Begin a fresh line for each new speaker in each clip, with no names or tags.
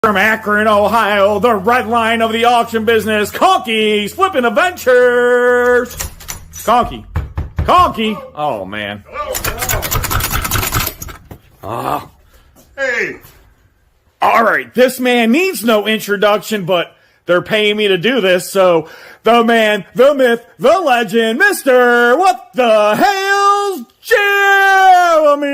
From Akron, Ohio, the red line of the auction business, Conky's Flippin' Adventures. Conky. Oh, man.
Hey.
All right, this man needs no introduction, but they're paying me to do this, so the man, the myth, the legend, Mr. What the Hales, Jeremy.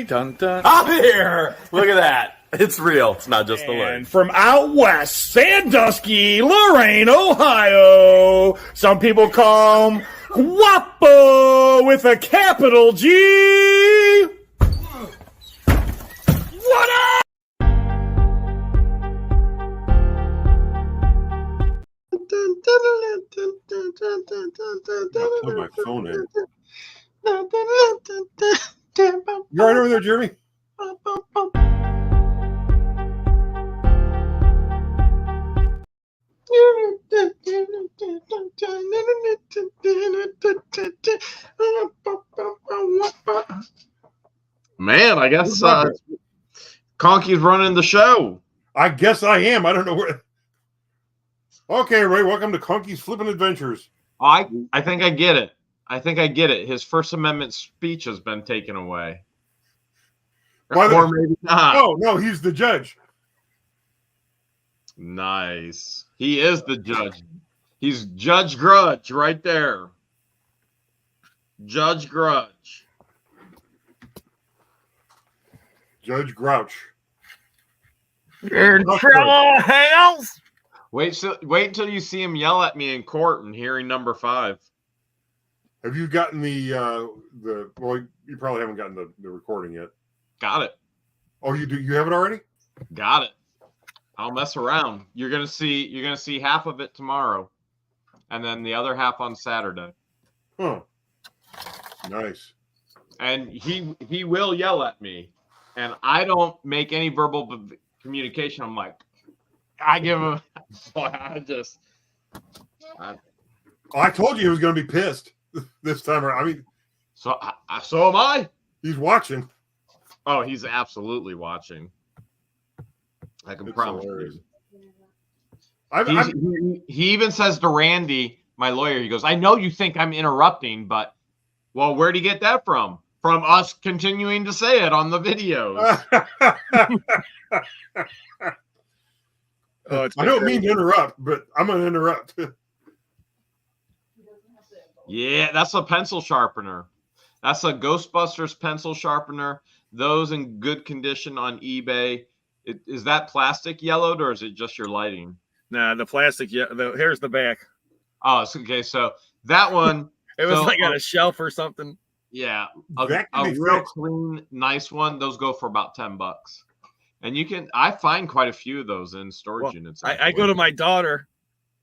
Dun, dun.
I'm here. Look at that. It's real. It's not just the
And
leg.
from out west, Sandusky, Lorain, Ohio, some people call him Guapo with a capital G. What up?
Put my phone in.
You right over there, Jeremy?
Man, I guess Conky's running the show.
I guess I am. I don't know where. Okay, Ray, welcome to Conky's Flippin' Adventures.
I think I get it. His First Amendment speech has been taken away. Or maybe not.
Oh, no, he's the judge.
Nice. He is the judge. He's Judge Grudge right there. Judge Grudge.
Judge Grouch.
You're in trouble, Hales.
Wait until you see him yell at me in court in hearing number 5.
Have you gotten the well, you probably haven't gotten the recording yet.
Got it.
Oh, you do? You have it already?
Got it. I'll mess around. You're gonna see half of it tomorrow, and then the other half on Saturday.
Huh. Nice.
And he will yell at me, and I don't make any verbal communication. I'm like, I give him. I
told you he was going to be pissed this time around. I mean,
so am I.
He's watching.
Oh, he's absolutely watching. I can promise you. He even says to Randy, my lawyer, he goes, I know you think I'm interrupting, but, well, where'd he get that from? From us continuing to say it on the videos.
I don't mean to interrupt, but I'm going to interrupt.
Yeah, that's a pencil sharpener. That's a Ghostbusters pencil sharpener. Those in good condition on eBay. Is that plastic yellowed, or is it just your lighting?
Nah, the plastic. Yeah, here's the back.
Oh, it's okay. So that one,
it was like on a shelf or something.
Yeah, a real clean, nice one. Those go for about $10, and I find quite a few of those in storage units.
I go to my daughter,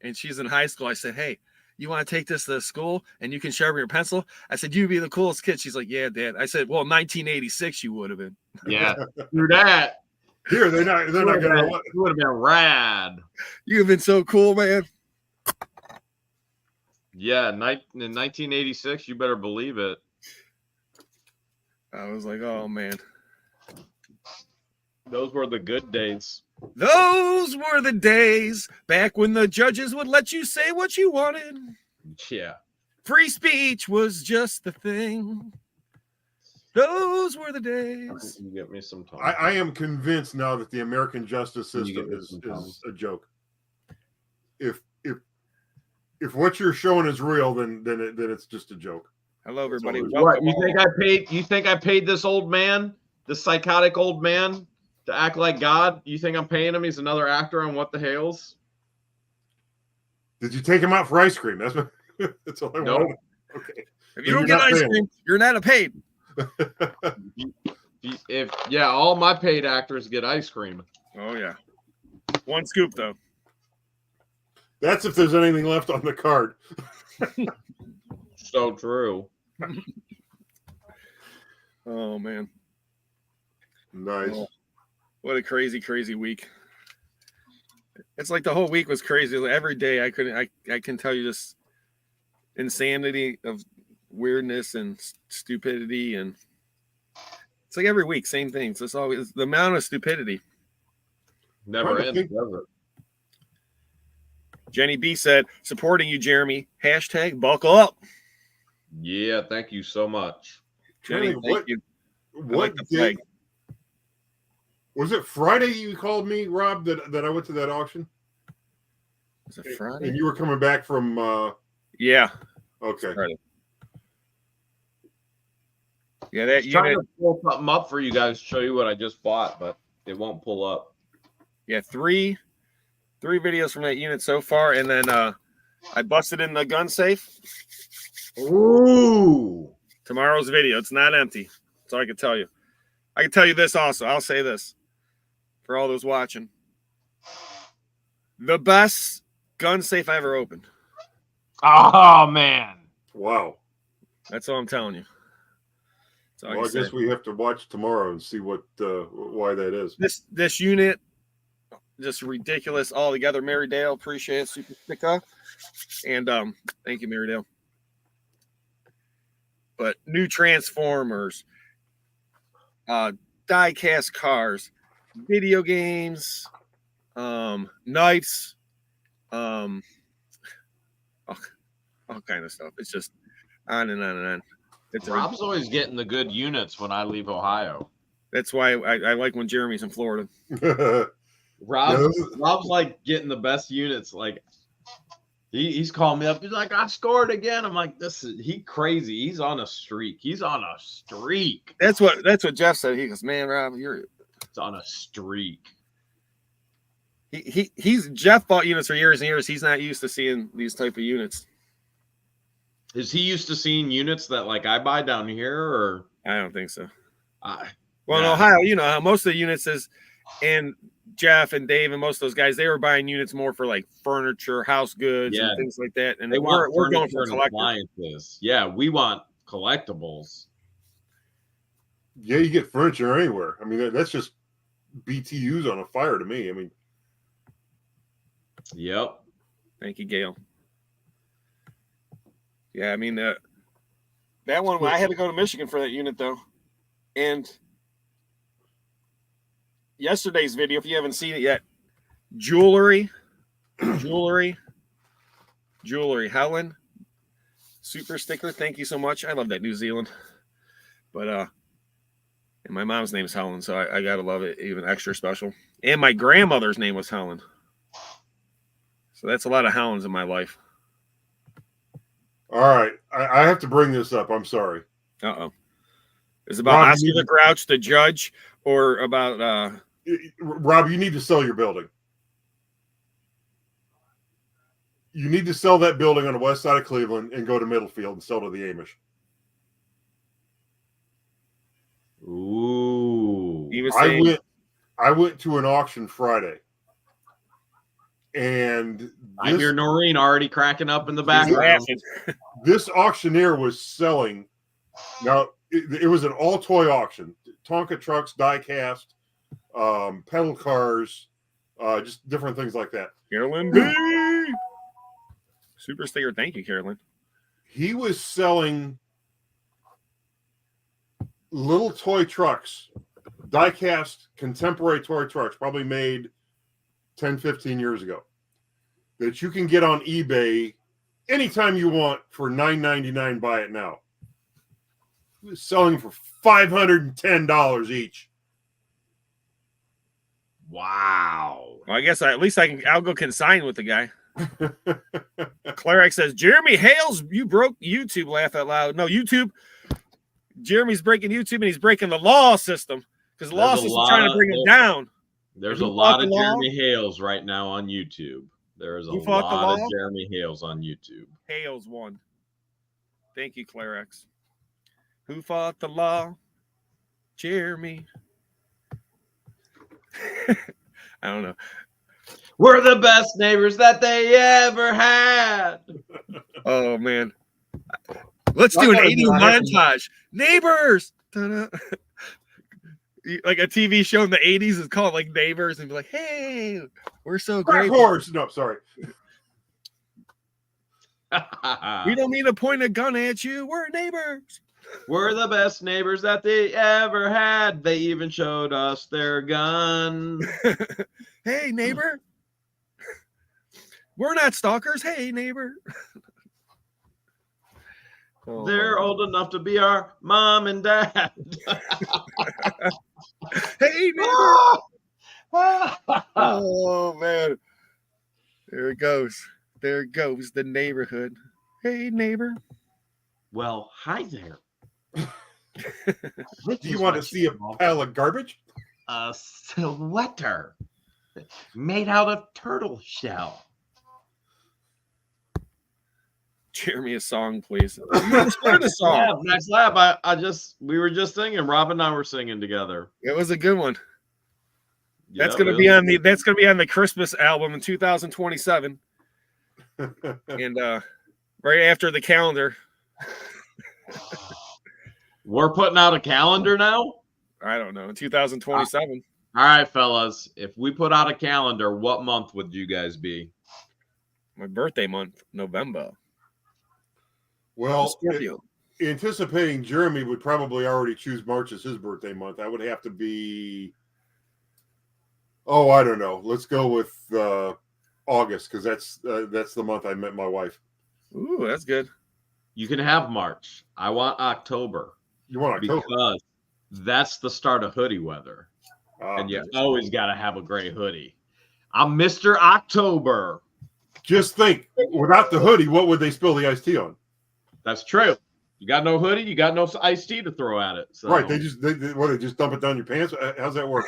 and she's in high school. I said, "Hey, you want to take this to school and you can sharpen your pencil?" I said, "You'd be the coolest kid." She's like, "Yeah, Dad." I said, "Well, 1986, you would have been."
Yeah, through that.
Here, they're not going to.
It would have been rad.
You have been so cool, man.
Yeah, in 1986, you better believe it.
I was like, oh, man.
Those were the good days.
Those were the days back when the judges would let you say what you wanted.
Yeah.
Free speech was just the thing. Those were the days.
You get me some time.
I am convinced now that the American justice system is a joke. If what you're showing is real, then it's just a joke.
Hello, everybody.
What, you think I paid this old man, this psychotic old man, to act like God? You think I'm paying him? He's another actor on What the Hales?
Did you take him out for ice cream? That's all I want. Okay.
If you don't get ice cream, you're not paid.
All my paid actors get ice cream.
Oh yeah, one scoop though.
That's if there's anything left on the card.
So true.
Oh man,
nice.
Oh, what a crazy week. It's like the whole week was crazy. Every day I can tell you this insanity of weirdness and stupidity, and
It's like every week, same things. It's always the amount of stupidity.
Never ends, does it?
Jenny B said, supporting you, Jeremy. Hashtag buckle up.
Yeah, thank you so much.
Jenny, thank you.
What
like the flag.
Was it Friday you called me, Rob, that I went to that auction?
Was it Friday?
And you were coming back from
yeah.
Okay.
Friday. Yeah, that
trying to pull something up for you guys, show you what I just bought, but it won't pull up.
Yeah, three videos from that unit so far, and then I busted in the gun safe.
Ooh.
Tomorrow's video. It's not empty. That's all I can tell you. I can tell you this also. I'll say this for all those watching. The best gun safe I ever opened.
Oh, man.
Wow.
That's all I'm telling you.
Well, I guess we have to watch tomorrow and see what why that is.
This unit, just ridiculous altogether. Mary Dale, appreciate it. Super sticker. And thank you, Mary Dale. But new Transformers, die-cast cars, video games, knives, all kind of stuff. It's just on and on and on.
Rob's always getting the good units when I leave Ohio.
That's why I like when Jeremy's in Florida.
Rob's like getting the best units. Like he's calling me up. He's like, I scored again. I'm like, he crazy. He's on a streak. He's on a streak.
That's what Jeff said. He goes, man, Rob,
it's on a streak.
He's Jeff bought units for years and years. He's not used to seeing these type of units.
Is he used to seeing units that like I buy down here, or
I don't think so.
Well,
in Ohio, you know how most of the units is, and Jeff and Dave and most of those guys, they were buying units more for like furniture, house goods, and things like that. And we're going for
appliances. Yeah, we want collectibles.
Yeah, you get furniture anywhere. I mean, that's just BTUs on a fire to me. I mean,
yep.
Thank you, Gail. Yeah, I mean that one. I had to go to Michigan for that unit though, and yesterday's video, if you haven't seen it yet, jewelry. Helen, super sticker. Thank you so much. I love that New Zealand, but and my mom's name is Helen, so I gotta love it even extra special. And my grandmother's name was Helen, so that's a lot of Helens in my life.
All right, I have to bring this up. I'm sorry.
Is it about Oscar the Grouch, the judge, or about
Rob? You need to sell your building. You need to sell that building on the west side of Cleveland and go to Middlefield and sell to the Amish.
Ooh.
I went to an auction Friday. And
I hear Noreen already cracking up in the background.
This auctioneer was selling. Now, it was an all-toy auction. Tonka trucks, die-cast, pedal cars, just different things like that.
Carolyn B. Super sticker. Thank you, Carolyn.
He was selling little toy trucks, die-cast contemporary toy trucks, probably made 10, 15 years ago, that you can get on eBay anytime you want for $9.99. Buy it now. He was selling for $510 each.
Wow.
Well, I guess I'll go consign with the guy. Claric says, Jeremy Hales, you broke YouTube. Laugh out loud. No, YouTube. Jeremy's breaking YouTube and he's breaking the law system because the law system's trying to bring him down.
There's a lot of Jeremy Hales right now on YouTube. There is a lot of Jeremy Hales on YouTube.
Hales won. Thank you, Clarex. Who fought the law? Jeremy. I don't know.
We're the best neighbors that they ever had.
Oh, man. Let's do an 80s montage. Neighbors. Like a TV show in the 80s is called like Neighbors and be like, hey, we're so great.
Horse. No, sorry.
We don't mean to point a gun at you. We're neighbors.
We're the best neighbors that they ever had. They even showed us their gun.
Hey, neighbor. We're not stalkers. Hey, neighbor. Oh,
They're old enough to be our mom and dad.
hey, neighbor. Oh, man. There it goes. There goes the neighborhood. Hey, neighbor.
Well, hi there.
Do you want to see a pile of garbage?
A sweater made out of turtle shell.
Jeremy, a song, please. You started a song.
Yeah, next lap. We were just singing. Rob and I were singing together.
It was a good one.
Yeah,
That's gonna be on the Christmas album in 2027. And right after the calendar.
We're putting out a calendar now?
I don't know, in 2027.
All right, fellas. If we put out a calendar, what month would you guys be?
My birthday month, November.
Well,
Scorpio.
Anticipating Jeremy would probably already choose March as his birthday month. That would have to be, I don't know. Let's go with August, because that's the month I met my wife.
Ooh, that's good.
You can have March. I want October.
You want October?
Because that's the start of hoodie weather. And you always got to have a gray hoodie. I'm Mr. October.
Just think, without the hoodie, what would they spill the iced tea on?
That's true. You got no hoodie, you got no iced tea to throw at it. So.
Right. They just dump it down your pants? How's that work?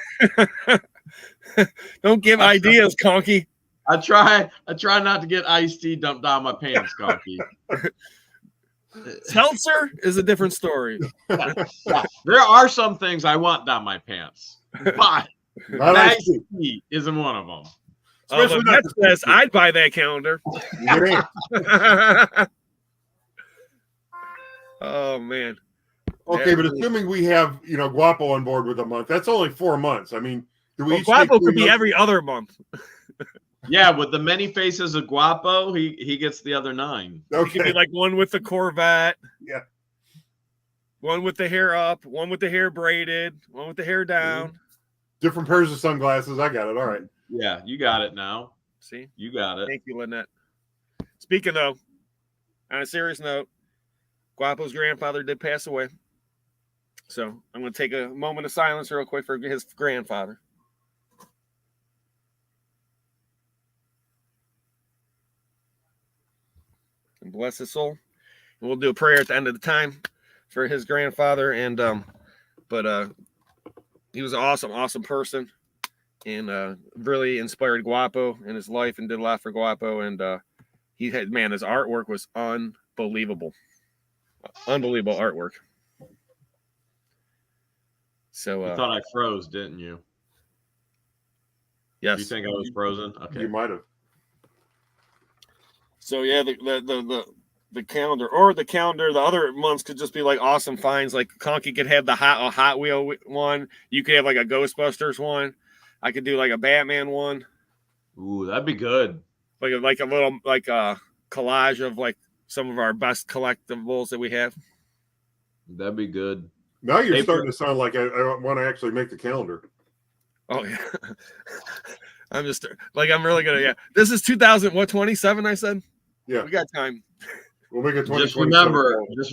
Don't give ideas, Conky.
I try not to get iced tea dumped down my pants, Conky.
Seltzer is a different story.
Yeah. There are some things I want down my pants, but iced tea isn't one of them.
Especially that says I'd buy that calendar. Oh man.
Okay, but assuming we have Guapo on board with a month, that's only 4 months. I mean, do we?
Guapo could be every other month.
Yeah, with the many faces of Guapo, he gets the other 9.
Okay.
He could be like one with the Corvette.
Yeah.
One with the hair up, one with the hair braided, one with the hair down.
Different pairs of sunglasses. I got it. All right.
Yeah, you got it now.
See?
You got it.
Thank you, Lynette. Speaking though, on a serious note, Guapo's grandfather did pass away. So I'm going to take a moment of silence real quick for his grandfather. And bless his soul. And we'll do a prayer at the end of the time for his grandfather. And but he was an awesome person, and really inspired Guapo in his life and did a lot for Guapo. And his artwork was unbelievable. Unbelievable artwork. So
you thought I froze, didn't you?
Yes.
You think I was frozen? Okay.
You might have.
So yeah, the calendar, or the calendar, the other months could just be like awesome finds. Like Conky could have a Hot Wheel one. You could have like a Ghostbusters one. I could do like a Batman one.
Ooh, that'd be good.
Like a little collage of like some of our best collectibles that we have.
That'd be good.
Now you're starting to sound like I want to actually make the calendar.
Oh yeah. I'm just like, I'm really gonna, this is 2027, I said.
Yeah,
we got time.
We'll make it
20. Just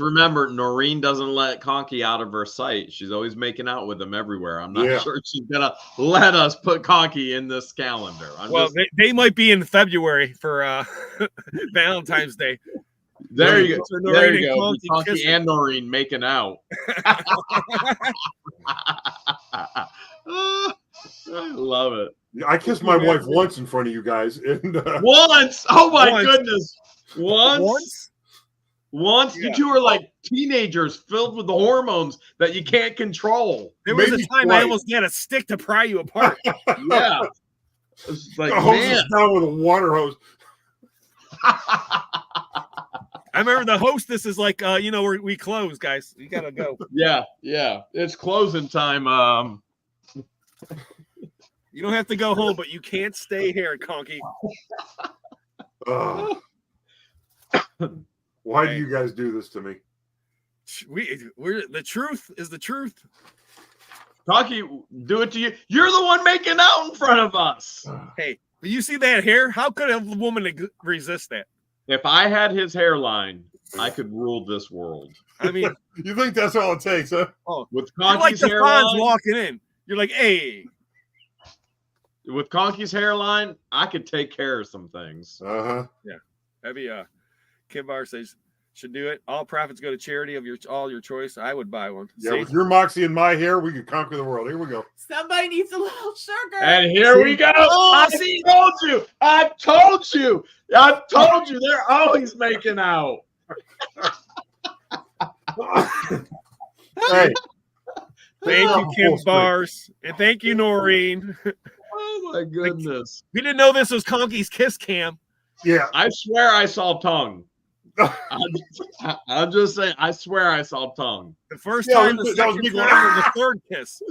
remember, Noreen doesn't let Conky out of her sight. She's always making out with him everywhere. I'm not sure she's gonna let us put Conky in this calendar.
They might be in February for Valentine's Day.
There you go. There you go. Conky and Noreen making out. I love it.
I kissed my wife once in front of you guys. And,
once? Oh my goodness. Once? Once?
Yeah.
You two are like teenagers filled with the hormones that you can't control.
There was a time I almost had a stick to pry you apart.
Yeah. It's like,
the hose is down with a water hose.
I remember the hostess is like, we close, guys. You gotta go.
Yeah. It's closing time.
You don't have to go home, but you can't stay here, Conky.
Why do you guys do this to me?
We're the truth is the truth.
Conky, do it to you. You're the one making out in front of us.
Hey, but you see that hair? How could a woman resist that?
If I had his hairline, I could rule this world.
I mean,
You think that's all it takes, huh?
With
you're like
Conky's
the Fonz
hairline,
walking in. You're like, hey.
with Conky's hairline, I could take care of some things.
Uh-huh.
Yeah. That'd be Kim Barr says should do it. All profits go to charity of your choice. I would buy one.
Yeah,
See?
with your moxie and my hair, we could conquer the world. Here we go.
Somebody needs a little sugar.
And here we go. I told you. I told you. I told you. They're always making out.
Hey,
Thank you, Kim
Full screen.
Bars. And thank you, Noreen.
Oh, my goodness.
We didn't know this was Conky's kiss cam.
yeah.
I swear I saw tongue. I'm just saying, I swear I saw tongue.
The first
Yeah,
time,
that
the
was
second
me
time,
going,
and the third kiss.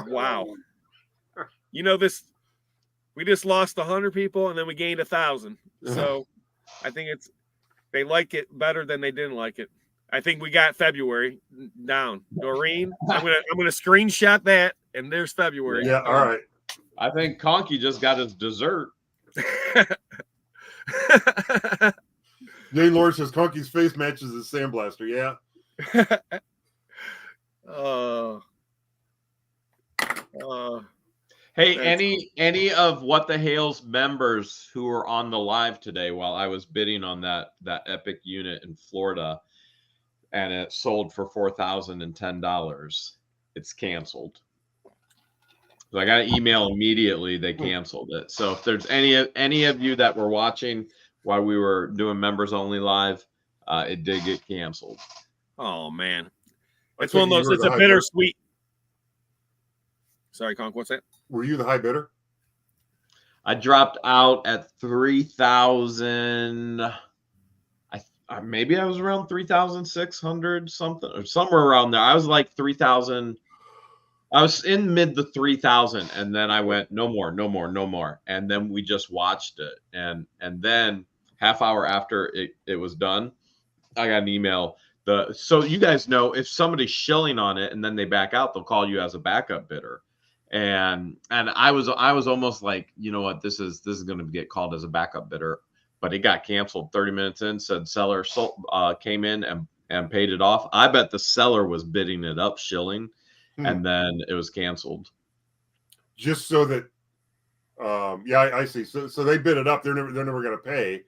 Wow. You know this. We just lost 100 people, and then we gained 1,000. So I think they like it better than they didn't like it. I think we got February down. Doreen, I'm gonna screenshot that, and there's February.
Yeah, all right.
I think Conky just got his dessert.
Jane Lord says Conky's face matches his sandblaster. Yeah.
Hey,
That's-
any of What the Hales members who were on the live today while I was bidding on that epic unit in Florida, and it sold for $4,010, it's canceled. So I got an email immediately. They canceled it. So if there's any of you that were watching while we were doing members only live, it did get canceled.
Oh man, it's
I
one of
think
those.
you were
It's
the
a
high
bittersweet. Sorry, Conk. What's that?
Were you the high bidder?
I dropped out at 3,000. Maybe I was around 3,600 something, or somewhere around there. I was like 3,000. I was in mid the 3,000, and then I went no more, and then we just watched it, and then half hour after it was done, I got an email. So you guys know, if somebody's shilling on it and then they back out, they'll call you as a backup bidder. And I was almost like, you know what, this is going to get called as a backup bidder, but it got canceled 30 minutes in. Said seller came in and paid it off. I bet the seller was bidding it up, shilling, and then it was canceled.
Just so that, yeah, I see. So they bid it up. They're never going to pay,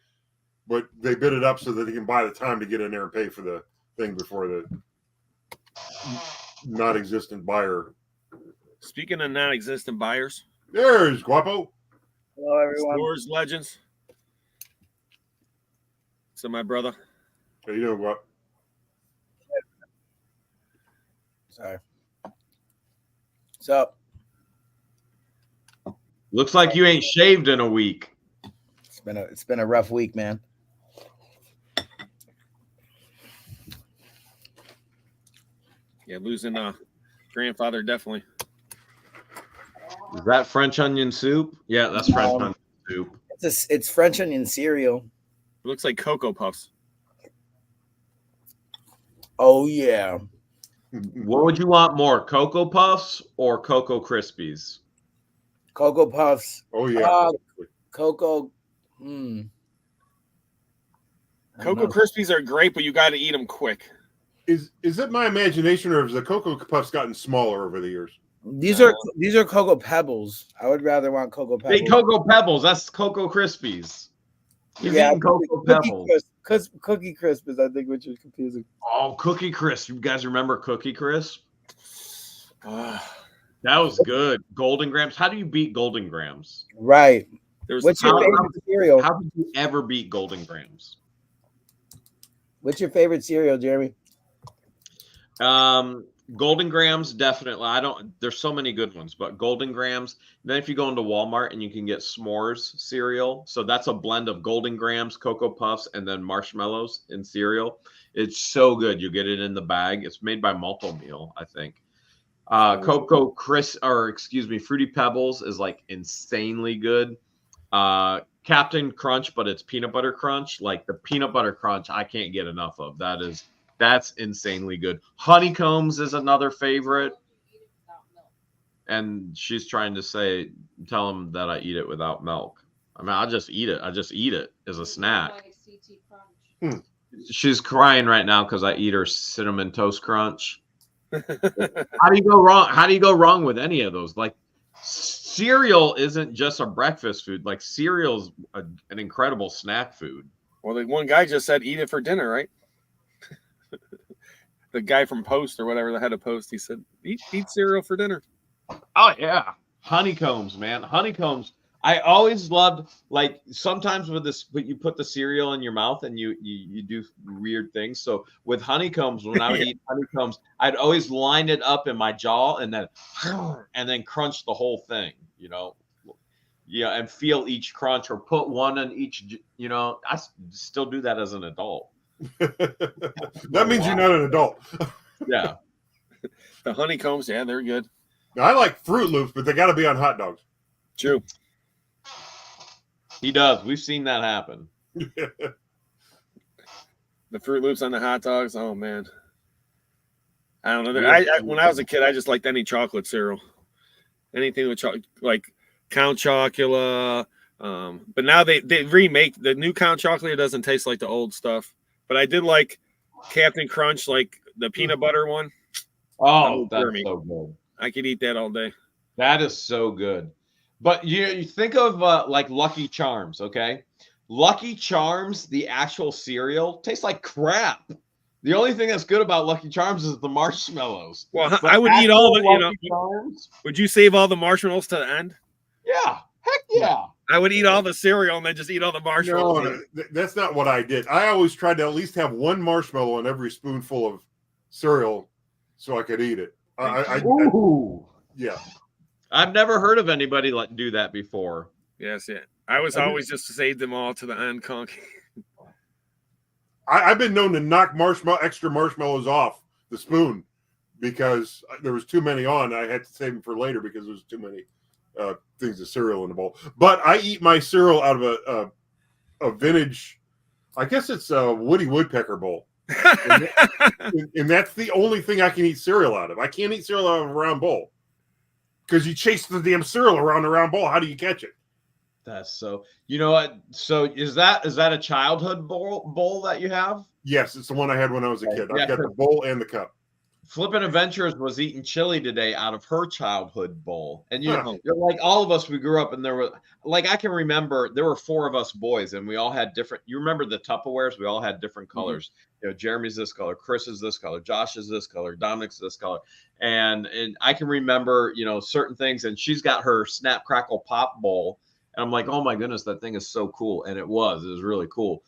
but they bid it up so that they can buy the time to get in there and pay for the thing before the non-existent buyer.
Speaking of non-existent buyers,
There's Guapo.
Hello, everyone.
Stores Legends. So my brother.
How you doing, Guapo?
Sorry. What's up?
Looks like you ain't shaved in a week.
It's been a rough week, man.
Yeah, losing grandfather definitely.
Is that French onion soup? Yeah, that's French onion soup.
It's French onion cereal.
It looks like Cocoa Puffs.
Oh yeah.
What would you want more, Cocoa Puffs or Cocoa Krispies?
Cocoa Puffs.
Oh yeah.
Cocoa.
Cocoa Krispies are great, but you got to eat them quick.
Is it my imagination, or has the Cocoa Puffs gotten smaller over the years?
These are Cocoa Pebbles. I would rather want Cocoa Pebbles.
Hey, Cocoa Pebbles. That's Cocoa Krispies. He's eating Cocoa Pebbles.
Cookie Crisp is, I think, which is confusing.
Oh, Cookie Crisp. You guys remember Cookie Crisp? That was good. Golden Grams. How do you beat Golden Grams?
Right.
What's
your favorite cereal?
How did you ever beat Golden Grams?
What's your favorite cereal, Jeremy?
Golden Grams, definitely. There's so many good ones, but Golden Grams. Then if you go into Walmart and you can get s'mores cereal. So that's a blend of Golden Grams, Cocoa Puffs, and then marshmallows in cereal. It's so good. You get it in the bag. It's made by Multi-Meal, I think. Fruity Pebbles is like insanely good. Captain Crunch, but it's peanut butter crunch. Like the peanut butter crunch, I can't get enough of. That's insanely good. Honeycombs is another favorite. And she's trying to tell him that I eat it without milk. I mean, I just eat it. I just eat it as a snack. She's crying right now because I eat her cinnamon toast crunch. How do you go wrong? How do you go wrong with any of those? Like cereal isn't just a breakfast food. Like cereal's an incredible snack food.
Well, the one guy just said eat it for dinner, right? The guy from Post or whatever, the head of Post, he said eat cereal for dinner.
Oh yeah, honeycombs, man, honeycombs. I always loved, like, sometimes with this, but you put the cereal in your mouth and you do weird things. So with honeycombs, when I would eat honeycombs, I'd always line it up in my jaw and then crunch the whole thing, you know. Yeah, and feel each crunch or put one on each, you know. I still do that as an adult.
That means you're not an adult.
Yeah.
The honeycombs, yeah, they're good.
Now, I like Fruit Loops, but they got to be on hot dogs.
True.
He does. We've seen that happen.
The Fruit Loops on the hot dogs. Oh man, I don't know. When I was a kid, I just liked any chocolate cereal, anything with chocolate, like Count Chocula. But now they remake the new Count Chocula. It doesn't taste like the old stuff. But I did like Captain Crunch, like the peanut butter one.
Oh, that's so good.
I could eat that all day.
That is so good. But you think of like Lucky Charms, okay? Lucky Charms, the actual cereal, tastes like crap. The only thing that's good about Lucky Charms is the marshmallows.
Well,
but
I would eat all the,
Charms,
would you save all the marshmallows to the end?
Yeah, heck yeah.
I would eat all the cereal and then just eat all the marshmallows.
No, that's not what I did. I always tried to at least have one marshmallow on every spoonful of cereal so I could eat it. Yeah.
I've never heard of anybody do that before.
Yes, yeah. I was always just save them all to the end, Conky.
I've been known to knock extra marshmallows off the spoon because there was too many on. I had to save them for later because there was too many things of cereal in the bowl. But I eat my cereal out of a vintage, I guess it's a Woody Woodpecker bowl. and that's the only thing I can eat cereal out of. I can't eat cereal out of a round bowl because you chase the damn cereal around the round bowl. How do you catch it?
That's so. You know what? So is that a childhood bowl that you have?
Yes, it's the one I had when I was a kid. I've got the bowl and the cup.
Flippin' Adventures was eating chili today out of her childhood bowl. And you're like all of us, we grew up and there were, like, I can remember there were 4 of us boys and we all had different, you remember the Tupperwares? We all had different colors. You know, Jeremy's this color, Chris is this color, Josh is this color, Dominic's this color. And I can remember, you know, certain things. And she's got her Snap Crackle Pop bowl. And I'm like, oh my goodness, that thing is so cool. And it was really cool.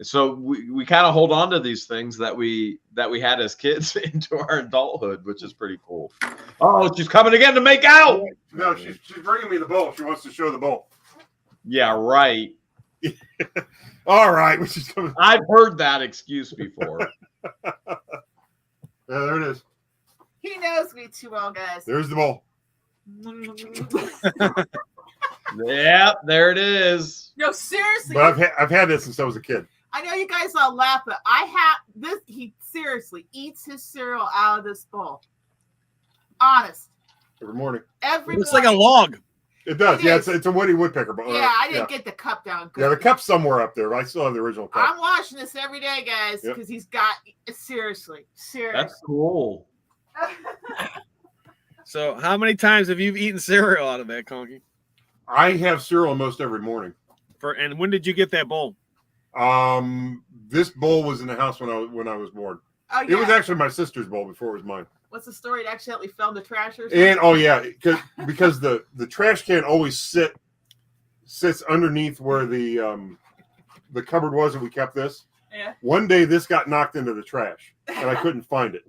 So we kind of hold on to these things that we had as kids into our adulthood, which is pretty cool. Oh, she's coming again to make out.
No, she's bringing me the bowl. She wants to show the bowl.
Yeah, right.
All right. She's coming.
I've heard that excuse before.
Yeah, there it is.
He knows me too well, guys.
There's the bowl.
Yep, there it is.
No, seriously.
But I've had this since I was a kid.
I know you guys all laugh, but I have this. He seriously eats his cereal out of this bowl. Honest.
Every morning.
Every
It's
morning.
like a log.
It does. It's a Woody Woodpecker bowl.
Yeah, I didn't get the cup down.
Yeah, the cup's somewhere up there. I still have the original cup.
I'm watching this every day, guys, because he's got seriously.
That's cool.
So how many times have you eaten cereal out of that, Conky?
I have cereal almost every morning.
And when did you get that bowl?
This bowl was in the house when I was born.
Oh, yeah.
It was actually my sister's bowl before it was mine.
What's the story? It accidentally fell in the trash or something?
And because the trash can always sits underneath where the cupboard was, and we kept this.
Yeah.
One day this got knocked into the trash, and I couldn't find it,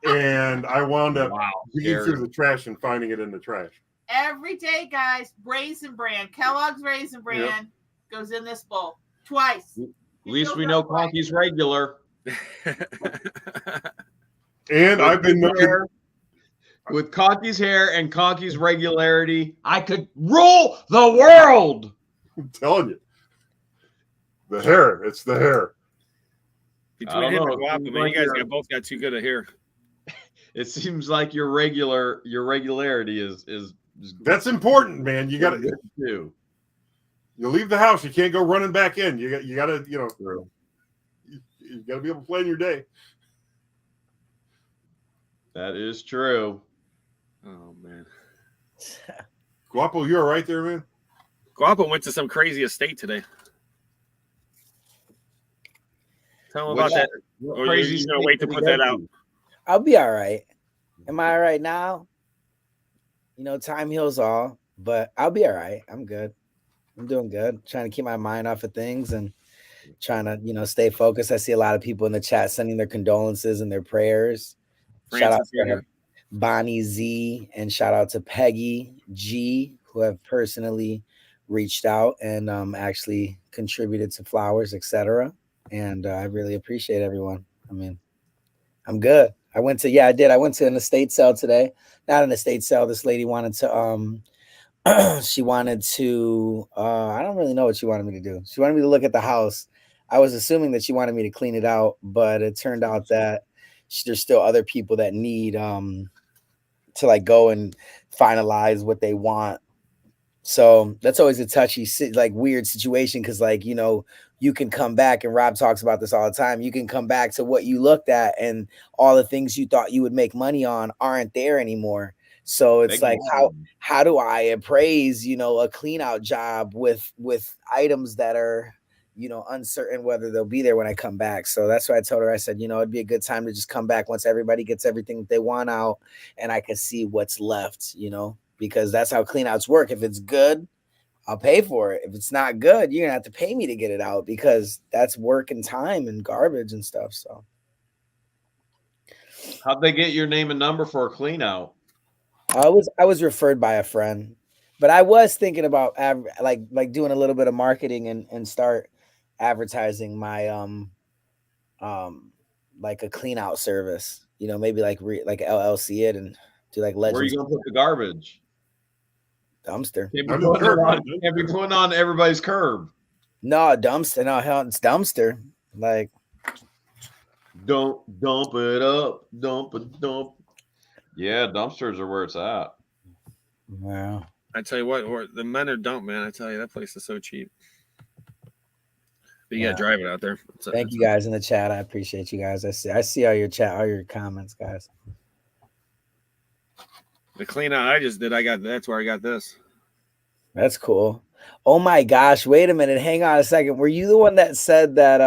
and I wound up digging through the trash and finding it in the trash.
Every day, guys, Raisin Bran, Kellogg's Raisin Bran goes in this bowl twice.
At least we know Conky's regular.
And I've been looking
with Conky's hair and Conky's regularity, I could rule the world.
I'm telling you. The hair. It's the hair.
Between him and Guapo, man,
Like
you guys both got too good a hair.
it seems like your regularity is
That's important, man. You got to
do.
You leave the house, you can't go running back in. You got to, you got to be able to plan your day.
That is true.
Oh man.
Guapo, you all right there, man?
Guapo went to some crazy estate today. Tell him about that. Or
Crazy
you're gonna wait to put that out.
I'll be all right. Am I all right now? You know, time heals all, but I'll be all right. I'm good. I'm doing good. Trying to keep my mind off of things and trying to, you know, stay focused. I see a lot of people in the chat sending their condolences and their prayers. Shout out to Bonnie Z and shout out to Peggy G, who have personally reached out and actually contributed to flowers, etc. And I really appreciate everyone. I mean, I'm good. I went to an estate sale today. Not an estate sale. This lady wanted to she wanted to I don't really know what she wanted me to do. She wanted me to look at the house. I was assuming that she wanted me to clean it out, but it turned out that there's still other people that need to like go and finalize what they want. So that's always a touchy, like weird situation because, like, you know, you can come back, and Rob talks about this all the time. You can come back to what you looked at, and all the things you thought you would make money on aren't there anymore. So it's like, how do I appraise, you know, a clean out job with items that are, you know, uncertain whether they'll be there when I come back. So that's why I told her, I said, you know, it'd be a good time to just come back once everybody gets everything that they want out, and I can see what's left, you know, because that's how clean outs work. If it's good, I'll pay for it. If it's not good, you're gonna have to pay me to get it out because that's work and time and garbage and stuff. So
how'd they get your name and number for a clean out?
I was referred by a friend, but I was thinking about like doing a little bit of marketing and start advertising my like a clean out service, you know, maybe like LLC it and do like legends.
Where are you gonna put the garbage?
Dumpster.
Can't be putting on everybody's curb.
No, dumpster. No, hell, it's dumpster. Like,
Don't dump it up. Dump. Yeah, dumpsters are where it's at.
wow.
I tell you what, the men are dump, man. I tell you, that place is so cheap. But you gotta drive it out there.
Thank you guys in the chat. I appreciate you guys. I see all your chat, all your comments, guys.
The clean out I just did, that's where I got this.
That's cool. Oh my gosh, wait a minute. Hang on a second. Were you the one that said that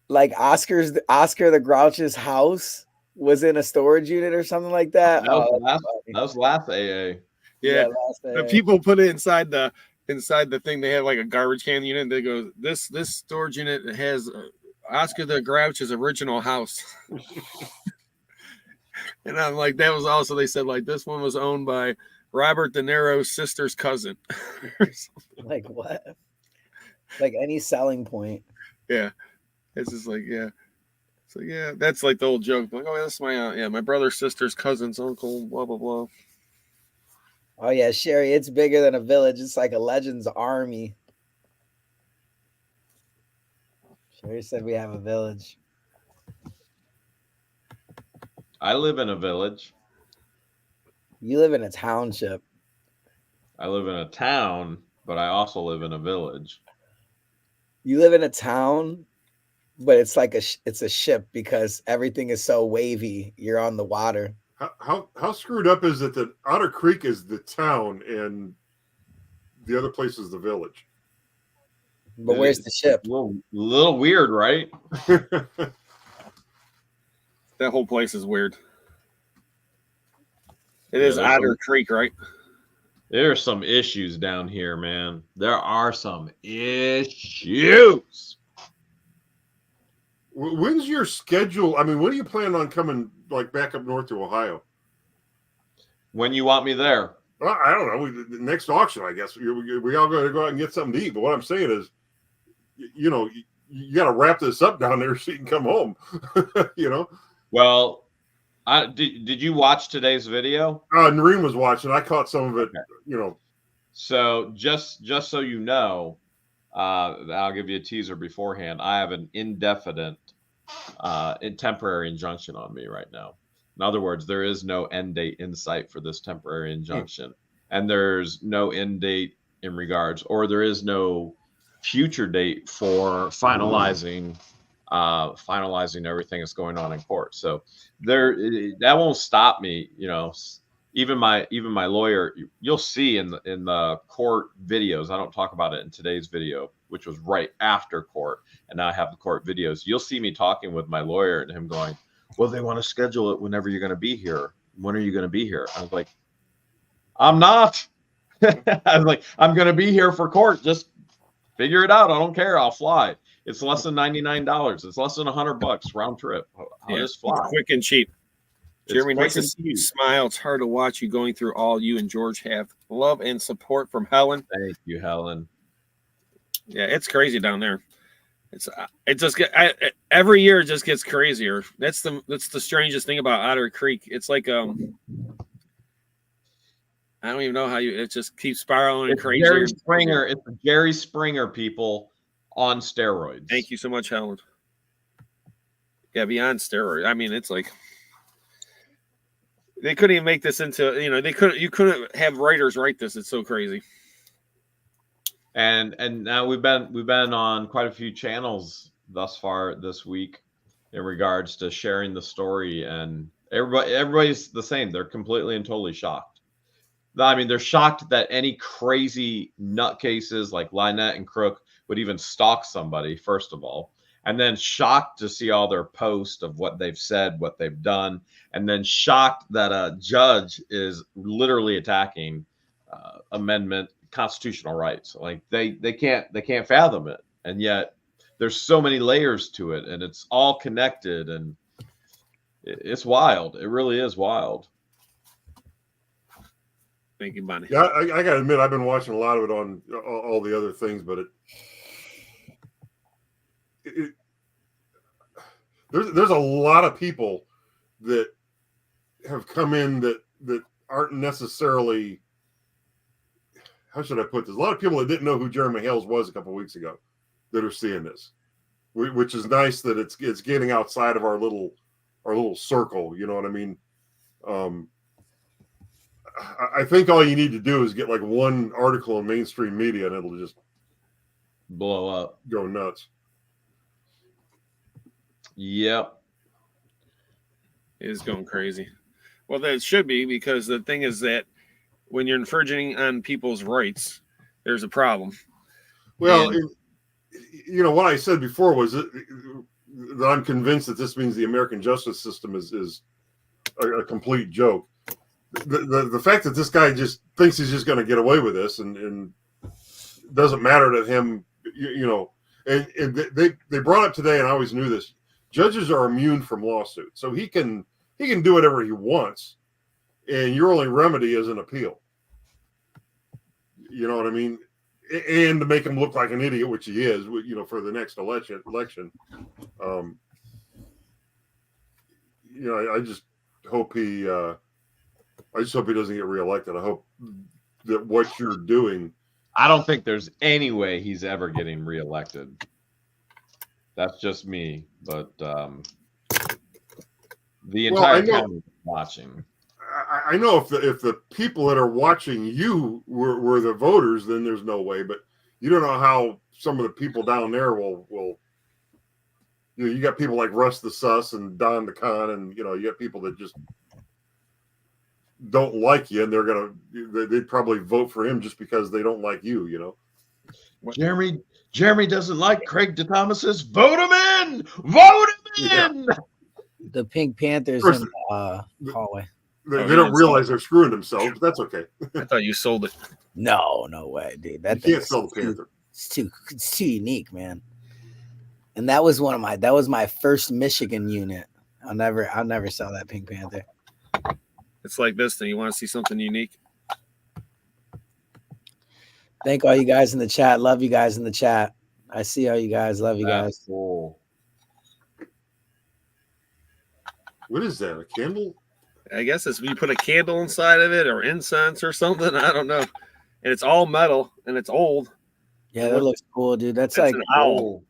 like Oscar the Grouch's house was in a storage unit or something like that?
That was last AA.
Yeah, the people put it inside the thing. They have like a garbage can unit. And they go, this storage unit has Oscar the Grouch's original house. And I'm like, that was also, they said like this one was owned by Robert De Niro's sister's cousin.
Like what? Like any selling point.
Yeah. It's just like, yeah. So yeah, that's like the old joke. Like, oh, that's my my brother's sister's cousin's uncle, blah blah blah.
Oh yeah, Sherry, it's bigger than a village. It's like a Legends army. Sherry said we have a village.
I live in a village.
You live in a township.
I live in a town, but I also live in a village.
You live in a town, but it's like it's a ship because everything is so wavy. You're on the water.
How screwed up is it that OTTER Creek is the town and the other place is the village?
But where's the ship?
A little weird, right?
That whole place is weird. It is OTTER Creek, right?
There's some issues down here, man. There are some issues.
When's your schedule? I mean, when do you plan on coming like back up north to Ohio?
When you want me there?
Well, I don't know. The next auction, I guess. We all got to go out and get something to eat. But what I'm saying is, you know, you got to wrap this up down there so you can come home. You know.
Well, did you watch today's video?
Noreen was watching. I caught some of it.
Okay.
You know,
So just so you know, I'll give you a teaser beforehand. I have an indefinite, temporary injunction on me right now. In other words, there is no end date in sight for this temporary injunction, and there's no end date in regards, or there is no future date for finalizing everything that's going on in court. So that won't stop me. Even my lawyer, you'll see in the court videos. I don't talk about it in today's video, which was right after court, and now I have the court videos. You'll see me talking with my lawyer and him going, well, they want to schedule it whenever you're going to be here. When are you going to be here? I was like, I'm not. I was like, I'm going to be here for court. Just figure it out. I don't care. I'll fly. It's less than $99. It's less than $100 round trip. I'll just fly.
Quick and cheap. Jeremy, nice to
and
see you smile. It's hard to watch you going through all you and George have. Love and support from Helen.
Thank you, Helen.
Yeah, it's crazy down there. Every year it just gets crazier. That's the strangest thing about OTTER Creek. It's like I don't even know how it just keeps spiraling and crazier.
Jerry Springer. It's Jerry Springer people on steroids.
Thank you so much, Helen. Yeah, beyond steroids. I mean, it's like they couldn't even make this into, you couldn't have writers write this. It's so crazy.
And now we've been on quite a few channels thus far this week in regards to sharing the story, and everybody's the same. They're completely and totally shocked. I mean, they're shocked that any crazy nutcases like Lynette and Crook would even stalk somebody, first of all, and then shocked to see all their posts of what they've said, what they've done, and then shocked that a judge is literally attacking amendment constitutional rights. Like they can't fathom it, and yet there's so many layers to it, and it's all connected, and it's wild. It really is wild.
Thank you, Bonnie.
Yeah, I gotta admit, I've been watching a lot of it on all the other things, but there's a lot of people that have come in that aren't necessarily, how should I put this? A lot of people that didn't know who Jeremy Hales was a couple of weeks ago that are seeing this, which is nice that it's getting outside of our little circle. You know what I mean? I think all you need to do is get like one article in mainstream media and it'll just
blow up,
go nuts.
Yep.
It is going crazy. Well, that should be, because the thing is that when you're infringing on people's rights, there's a problem.
Well, what I said before was that I'm convinced that this means the American justice system is a complete joke. The fact that this guy just thinks he's just going to get away with this and doesn't matter to him, and they brought up today, and I always knew this, judges are immune from lawsuits, so he can do whatever he wants, and your only remedy is an appeal. You know what I mean? And to make him look like an idiot, which he is, for the next election. I just hope he doesn't get reelected. I hope that what you're doing.
I don't think there's any way he's ever getting reelected. That's just me, but the entire town is watching.
I know if the people that are watching you were the voters, then there's no way. But you don't know how some of the people down there will. You got people like Russ the Sus and Don the Con, and you got people that just don't like you, and they'd probably vote for him just because they don't like you.
Jeremy doesn't like Craig DeThomas's. Vote him in. Vote him in.
The Pink Panthers in the hallway.
They don't realize they're screwing themselves, but that's okay.
I thought you sold it.
No way, dude. That
you can't sell the Panther.
It's too unique, man. And that was my first Michigan unit. I'll never sell that Pink Panther.
It's like this thing. You want to see something unique?
Thank all you guys in the chat. Love you guys in the chat. I see all you guys. Love you guys.
Cool.
What is that? A candle?
I guess it's you put a candle inside of it or incense or something. I don't know. and it's all metal and it's old.
Yeah, that looks cool, dude. That's
It's
like
an owl.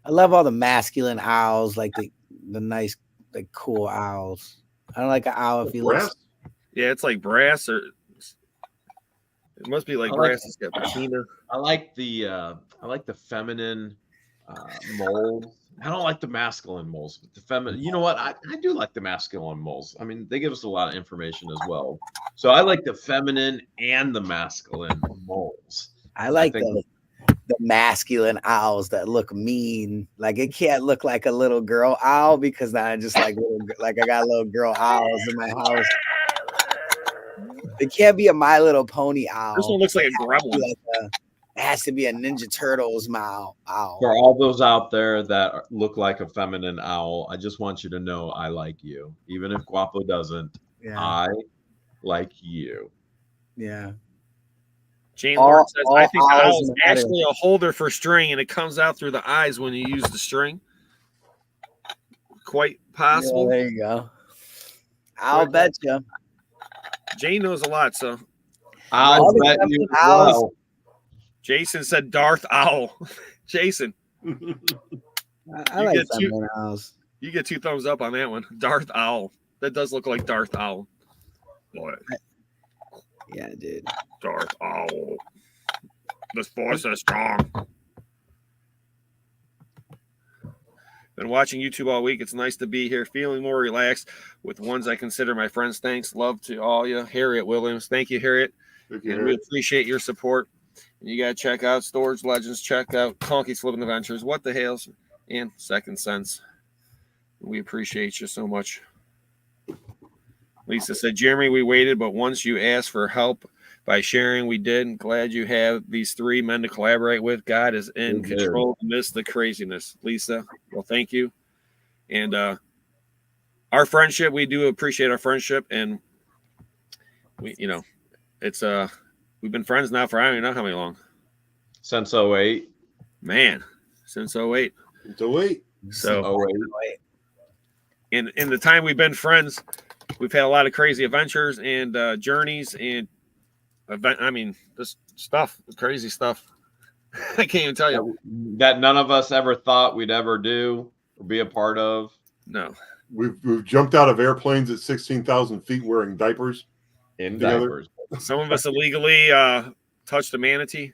I love all the masculine owls, like the nice, like cool owls. I don't like an owl if he looks.
Brass?
Yeah, it's like brass, or it must be like
I like
brass. It's got patina.
I like the feminine moles. I don't like the masculine moles, but the feminine. You know what? I do like the masculine moles. I mean, they give us a lot of information as well. So I like the feminine and the masculine moles.
I like
think
the masculine owls that look mean. Like it can't look like a little girl owl because then I just like I got little girl owls in my house. It can't be a My Little Pony owl.
This one looks like a gremlin.
It has to be a Ninja Turtles owl.
For all those out there that look like a feminine owl, I just want you to know I like you. Even if Guapo doesn't,
Yeah.
I like you.
Yeah.
Jane Lord says, I think the
owls
owl is
matter.
actually a holder for string, and it comes out through the eyes when you use the string. Quite possible.
Yeah, there you go. I'll bet you.
Jane knows a lot, so
I'll
All the
bet you
feminine
as
owls-
well.
Jason said Darth Owl. Jason,
I
You
like
get two-
feminine owls.
you get 2 thumbs up on that one. Darth Owl. That does look like Darth Owl. Boy,
Yeah, dude.
Darth Owl. This force is strong. Been watching YouTube all week. It's nice to be here, feeling more relaxed with ones I consider my friends. Thanks. Love to all you. Harriet Williams. Thank you, Harriet.
Thank you,
And we
Harry.
appreciate your support. And you got to check out Storage Legends. Check out Conky's Flippin' Adventures. What the Hales and Second Sense. We appreciate you so much. Lisa said, Jeremy, we waited, but once you asked for help by sharing, we did. Glad you have these 3 men to collaborate with. God is in
We did.
control amidst the craziness. Lisa, well, thank you. And our friendship, we do appreciate our friendship. And we, it's we've been friends now for I don't even know how many long.
Since 08.
Man, since 08.
So wait.
So
08.
in the time we've been friends, we've had a lot of crazy adventures and journeys and this stuff, crazy stuff. I can't even tell you.
That none of us ever thought we'd ever do or be a part of.
No.
We've jumped out of airplanes at 16,000 feet wearing diapers.
In
Together.
diapers.
Some of us illegally touched a manatee.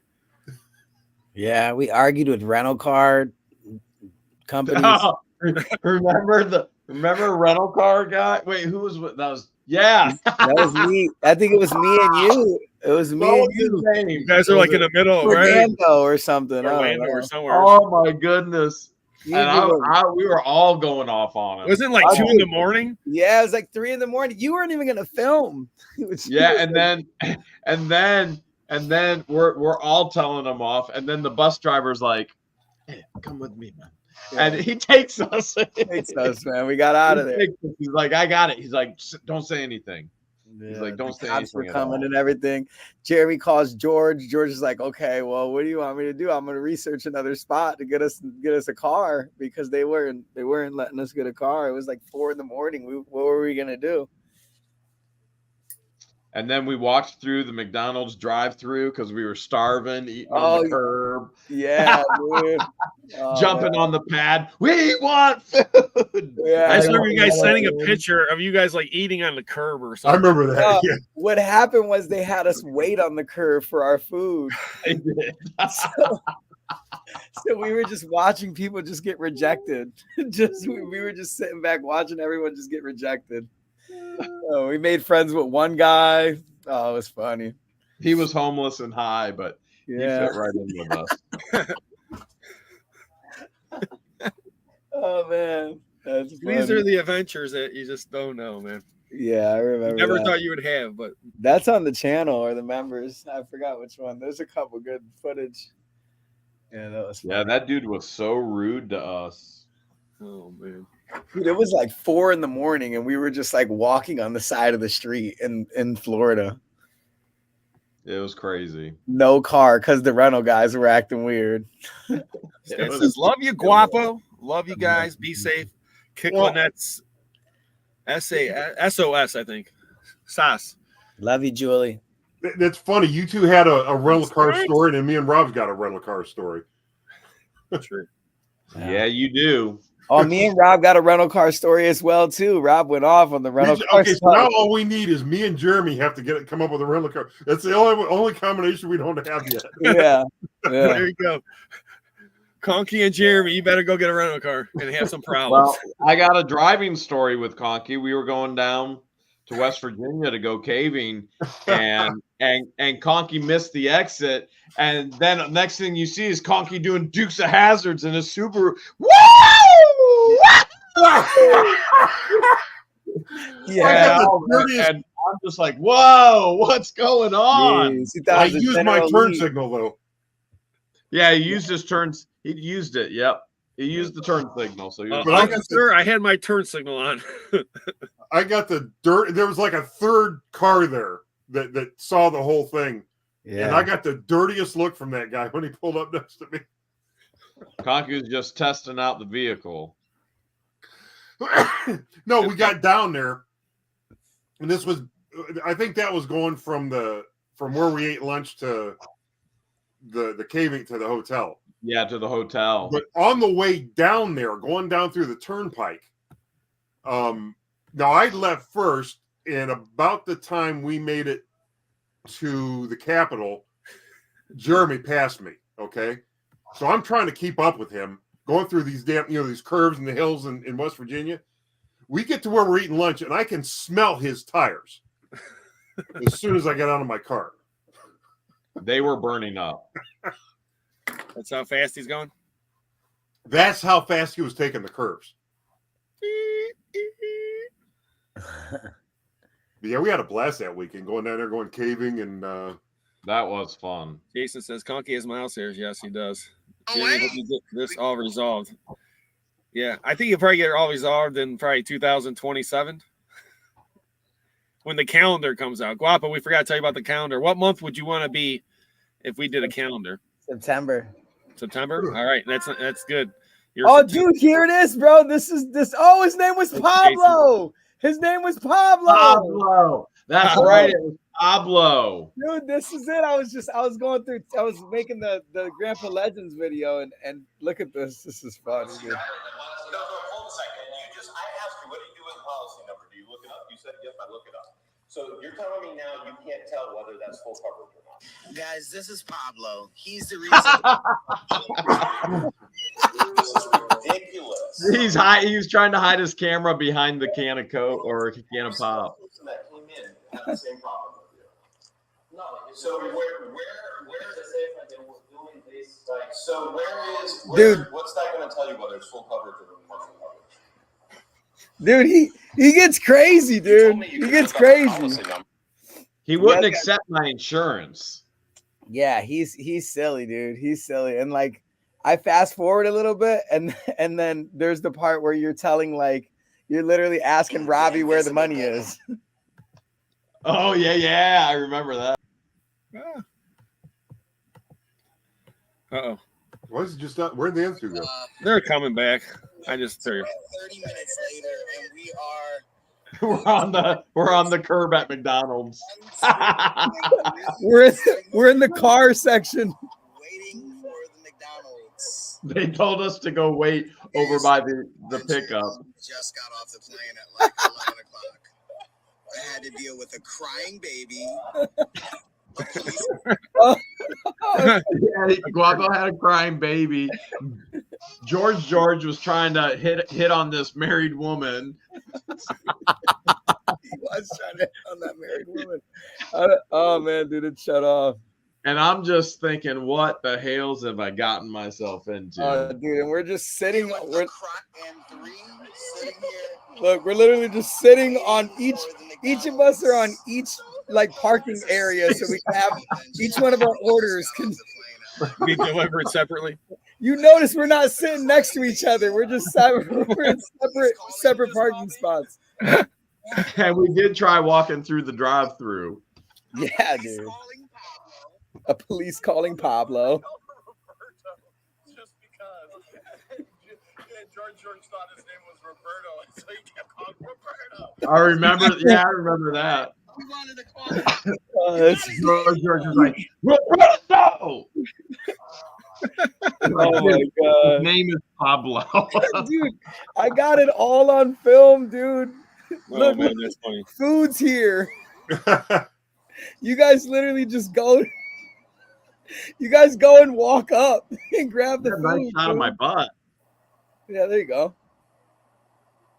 Yeah, we argued with rental car companies.
Oh, remember rental car guy? Wait, who was that? Was
That was me. I think it was me and you. It was me
What
and
was his
you.
name?
You guys are like in the middle, right?
Orlando or something. I don't
Orlando
know.
or somewhere.
Oh my goodness!
You
And
were-
we were all going off on it.
Wasn't it like 2 in the morning?
yeah, it was like 3 a.m. You weren't even gonna film. It was-
Yeah, and then we're all telling them off, and then the bus driver's like, "Hey, come with me, man," and he takes us.
Takes us, man. We got out of there.
He's like, "I got it." He's like, "Don't say anything." He's like, "Don't
the
say
cops were
anything at
coming
all."
and everything. Jeremy calls George. George is like, okay, well, what do you want me to do? I'm gonna research another spot to get us a car because they weren't letting us get a car. It was like 4 a.m. What were we gonna do?
And then we walked through the McDonald's drive-through because we were starving, eating
Oh,
on the curb,
Yeah, dude. Oh,
jumping
man.
on the pad. We want food.
Yeah,
I just
I
remember you guys
know.
sending a picture of you guys like eating on the curb or
I
something.
remember that.
Oh.
Yeah.
What happened was they had us wait on the curb for our food.
I did.
So we were just watching people just get rejected. We were just sitting back watching everyone just get rejected. Oh, we made friends with one guy. Oh, it was funny.
He was homeless and high, but he
Yeah.
fit right in with us.
Oh man, that's
These
funny.
are the adventures that you just don't know, man.
Yeah, I remember.
Never
that.
thought you would have, but
That's on the channel or the members. I forgot which one. There's a couple good footage. Yeah, that was.
Yeah, that dude was so rude to us.
oh man.
Dude, it was like 4 a.m. and we were just like walking on the side of the street in Florida.
It was crazy.
No car because the rental guys were acting weird.
It says, love you, Guapo. Love you guys. Be safe. Kick Lynette's SOS, I think. SAS.
Love you, Julie.
That's funny. You two had a rental car story, and then me and Rob's got a rental car story.
True.
Yeah, you do.
Oh, me and Rob got a rental car story as well too. Rob went off on the rental car.
Okay, so now all we need is me and Jeremy have to come up with a rental car. That's the only combination we don't have yet.
Yeah.
There you go. Conky and Jeremy, you better go get a rental car and have some problems.
Well, I got a driving story with Conky. We were going down to West Virginia to go caving, and Conky missed the exit, and then next thing you see is Conky doing Dukes of Hazzards in a Subaru. Woo!
Yeah,
and I'm just like, whoa, what's going on?
I used my turn signal though.
Yeah, he used his turns. He used it. Yep, he used the turn signal. So,
I had my turn signal on.
I got the dirt. There was like a third car there that saw the whole thing, and I got the dirtiest look from that guy when he pulled up next to me.
Conky was just testing out the vehicle.
No, we got down there, and this was, I think that was going from where we ate lunch to the caving to the hotel.
Yeah, to the hotel.
But on the way down there, going down through the turnpike, now I left first, and about the time we made it to the Capitol, Jeremy passed me. Okay, so I'm trying to keep up with him, going through these these curves and the hills in West Virginia. We get to where we're eating lunch, and I can smell his tires as soon as I get out of my car.
They were burning up.
That's how fast he's going?
That's how fast he was taking the curves. Yeah, we had a blast that weekend, going down there, going caving, and
that was fun.
Jason says Conky has miles here. Yes, he does. Jeremy, hope you get this all resolved. Yeah, I think you'll probably get it all resolved in probably 2027 when the calendar comes out. Guapo, we forgot to tell you about the calendar. What month would you want to be if we did a calendar?
September.
All right, that's good.
Dude, here it is, bro. This. Oh, his name was Pablo. His name was Pablo.
Pablo. That's right. It was Pablo.
Dude, this is it. I was going through. I was making the Grandpa Legends video, and look at this. This is fun. Dude.
No, hold a second. I asked you, what do you do with policy number? Do you look it up? You said yes, I look it up. So you're telling me now you can't tell whether that's full coverage or not.
Guys, this is Pablo. He's the reason.
This is ridiculous.
He's trying to hide his camera behind the can of Coke or a can of pop.
That came in had the same problem with you. No. So where is it safe and then we're doing this? Like, so
Dude,
what's that going to tell you whether it's full coverage or partial coverage?
Dude, he gets crazy, dude. He gets crazy.
He wouldn't accept my insurance.
Yeah, he's silly, dude. He's silly. And like I fast forward a little bit and then there's the part where you're telling you're literally asking Robbie where the money is.
Oh yeah, I remember that.
Uh-oh.
Why is it just not? Where'd the answer go?
They're coming back. I just tell you.
30 minutes later, and we are
we're on the curb at McDonald's.
we're in the car section.
waiting for the McDonald's.
They told us to go wait over by the pickup.
Just got off the plane at like 11 o'clock. I had to deal with a crying baby.
Yeah, Guapo had a crying baby. George was trying to hit on this married woman.
He was trying to hit on that married woman. Oh man, dude, it shut off.
And I'm just thinking, what the Hales have I gotten myself into?
Dude, and we're just sitting. Look, we're literally just sitting on each of us are on each parking area, so we can have each one of our orders can
be delivered separately.
You notice we're not sitting next to each other. We're just we're in separate parking spots.
And we did try walking through the drive-through.
Yeah, dude. A police calling Pablo.
Just because George thought his name was Roberto, so he kept calling Roberto.
I remember that.
We wanted a car.
George is like, Roberto!
Oh my god.
His name is Pablo.
Dude, I got it all on film, dude.
Oh man, that's funny.
Food's here. You guys literally just go. You guys go and walk up and grab the food.
Nice shot of my butt.
Yeah, there you go.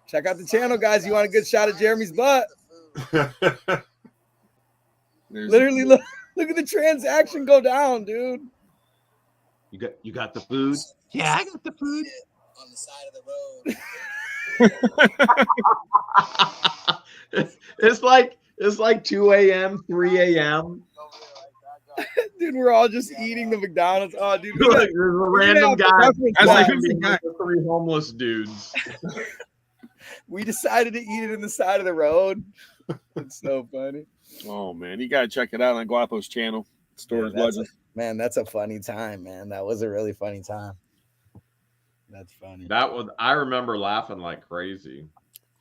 Check out the channel, guys. You want a good shot of Jeremy's butt? Literally, look at the transaction go down, dude.
You got the food? Yeah, I got the food.
On the side of the road.
It's like 2 a.m., 3 a.m.
Dude, we're all just eating the McDonald's. Oh, dude.
There's a random guy.
That's like
The 3 homeless dudes.
We decided to eat it in the side of the road. It's so funny.
Oh man, you gotta check it out on Guapo's channel. Stores Legends.
Man, that's a funny time, man. That was a really funny time. That's funny.
I remember laughing like crazy.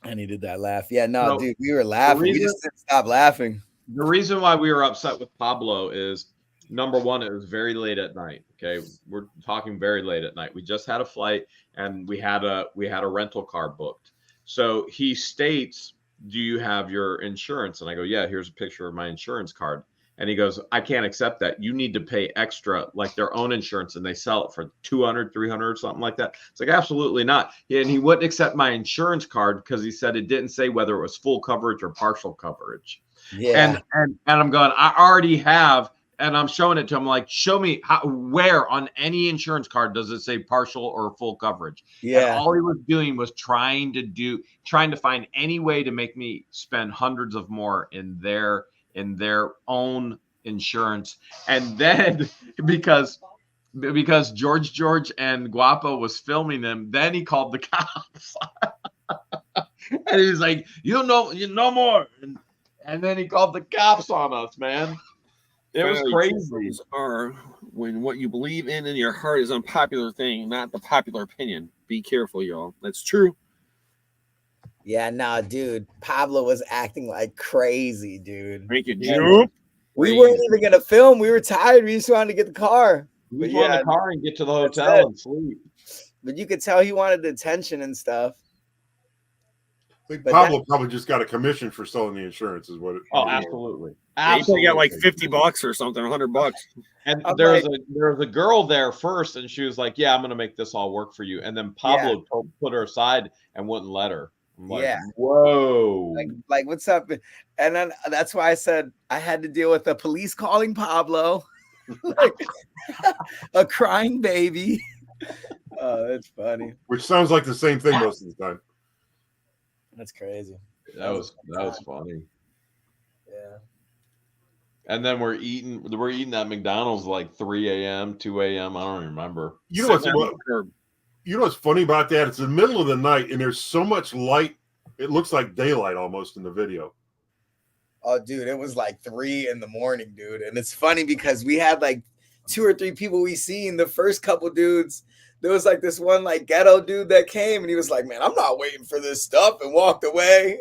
I needed that laugh. Yeah, no,
So,
dude, we were laughing. We just didn't stop laughing.
The reason why we were upset with Pablo is, number one, it was very late at night. Okay, we're talking very late at night. We just had a flight and we had a rental car booked. So he states, "Do you have your insurance?" And I go, "Yeah, here's a picture of my insurance card." And he goes, "I can't accept that. You need to pay extra, like their own insurance, and they sell it for $200, $300, something like that." It's like, absolutely not. And he wouldn't accept my insurance card because he said it didn't say whether it was full coverage or partial coverage.
Yeah.
And I'm going, I already have, and I'm showing it to him like, show me where on any insurance card does it say partial or full coverage.
Yeah.
And all he was doing was trying to find any way to make me spend hundreds of more in their own insurance. And then because George and Guapo was filming them, then he called the cops. And he's like, you no more. And then he called the cops on us, man. It was crazy.
Are when what you believe in your heart is an unpopular thing, not the popular opinion. Be careful, y'all. That's true.
Yeah, no, dude. Pablo was acting like crazy, dude.
Make it jump.
We weren't even gonna film. We were tired. We just wanted to get the car.
We just wanted the car and get to the hotel and sleep.
But you could tell he wanted the attention and stuff.
I think Pablo probably just got a commission for selling the insurance, is what it.
Oh, absolutely.
He got like $50 or something, $100.
And there was a girl there first, and she was like, "Yeah, I'm gonna make this all work for you." And then Pablo put her aside and wouldn't let her. I'm like, whoa.
Like, what's up? And then that's why I said I had to deal with the police calling Pablo, like a crying baby. Oh, that's funny.
Which sounds like the same thing most of the time.
That's crazy.
That was funny.
Yeah.
And then we're eating that McDonald's like 3 a.m., 2 a.m. I don't even remember.
You know what's funny about that? It's the middle of the night and there's so much light. It looks like daylight almost in the video.
Oh, dude, it was like 3 a.m, dude. And it's funny because we had like 2 or 3 people we seen. The first couple dudes, there was like this one like ghetto dude that came and he was like, "Man, I'm not waiting for this stuff," and walked away.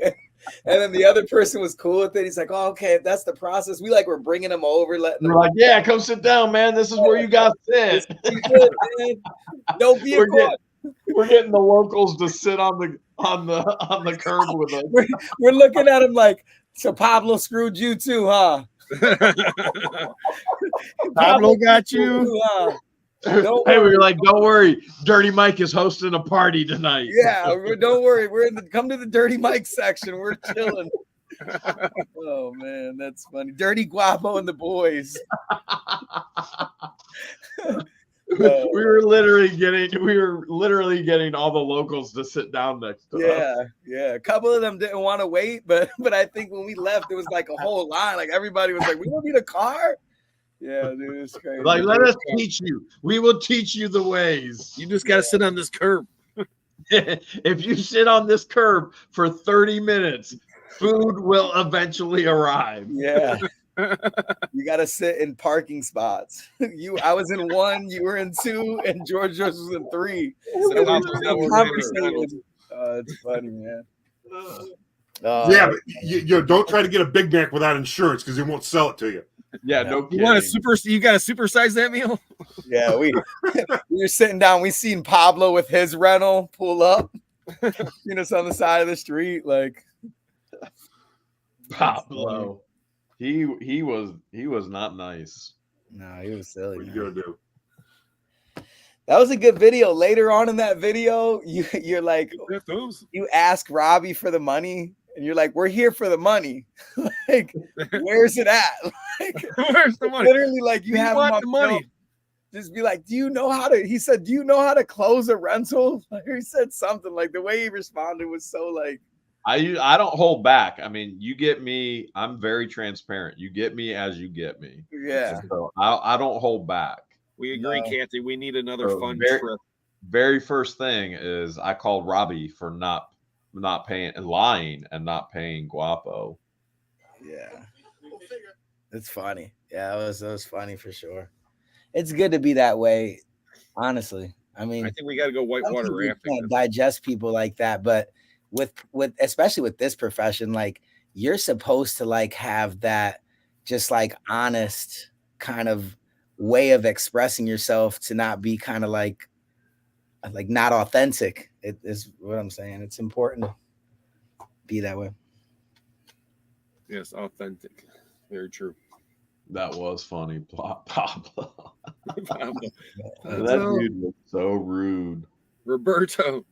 And then the other person was cool with it. He's like, "Oh, okay, if that's the process." We're bringing him over, letting
We're like, "Yeah, come sit down, man. This is where you got to sit."
No vehicle.
We're getting the locals to sit on the curb with us.
We're looking at him like, "So Pablo screwed you too, huh?"
Pablo got you.
Hey, we were like, "Don't worry, Dirty Mike is hosting a party tonight."
Yeah, don't worry. We're come to the Dirty Mike section. We're chilling. Oh man, that's funny. Dirty Guapo and the boys.
We were literally getting all the locals to sit down next to us.
Yeah. A couple of them didn't want to wait, but I think when we left, it was like a whole line. Like everybody was like, "We don't need a car." Yeah, dude, it's crazy.
Like, let us teach you. We will teach you the ways.
You just got to sit on this curb.
If you sit on this curb for 30 minutes, food will eventually arrive.
Yeah. You got to sit in parking spots. I was in 1, you were in 2, and George was in 3. So it's funny, man.
Yeah, but you don't try to get a Big Mac without insurance because they won't sell it to you.
Yeah,
Yeah.
no
You
kidding.
want you got to supersize that meal?
Yeah, we were sitting down. We seen Pablo with his rental pull up, seen us on the side of the street. Like
Pablo. He was not nice.
no, he was silly.
What you
Man.
gonna do?
That was a good video. Later on in that video, you're like, you ask Robbie for the money, and you're like, "We're here for the money. Like, where's it at? Like,
Where's the money?
literally, like you
We
have
want
him on
the money.
film. Just be like, do you know how to? He said, do you know how to close a rental? Like, he said something like the way he responded was so like,
I don't hold back. I mean, you get me. I'm very transparent. You get me as you get me.
yeah,
So I don't hold back.
We agree,
No.
Kathy. We need another
So
fun
very-
trip.
Very first thing is I called Robbie for not paying and lying and not paying Guapo.
yeah. It's funny. Yeah, it was funny for sure. It's good to be that way, honestly. I mean,
I think we got to go whitewater
some people
rafting.
can't digest people like that, but with especially with this profession, like you're supposed to like have that just like honest kind of way of expressing yourself to not be kind of like not authentic. It is what I'm saying. It's important to be that way.
Yes, authentic. Very true.
That was funny, Pablo.
Pablo.
That dude was so rude.
Roberto.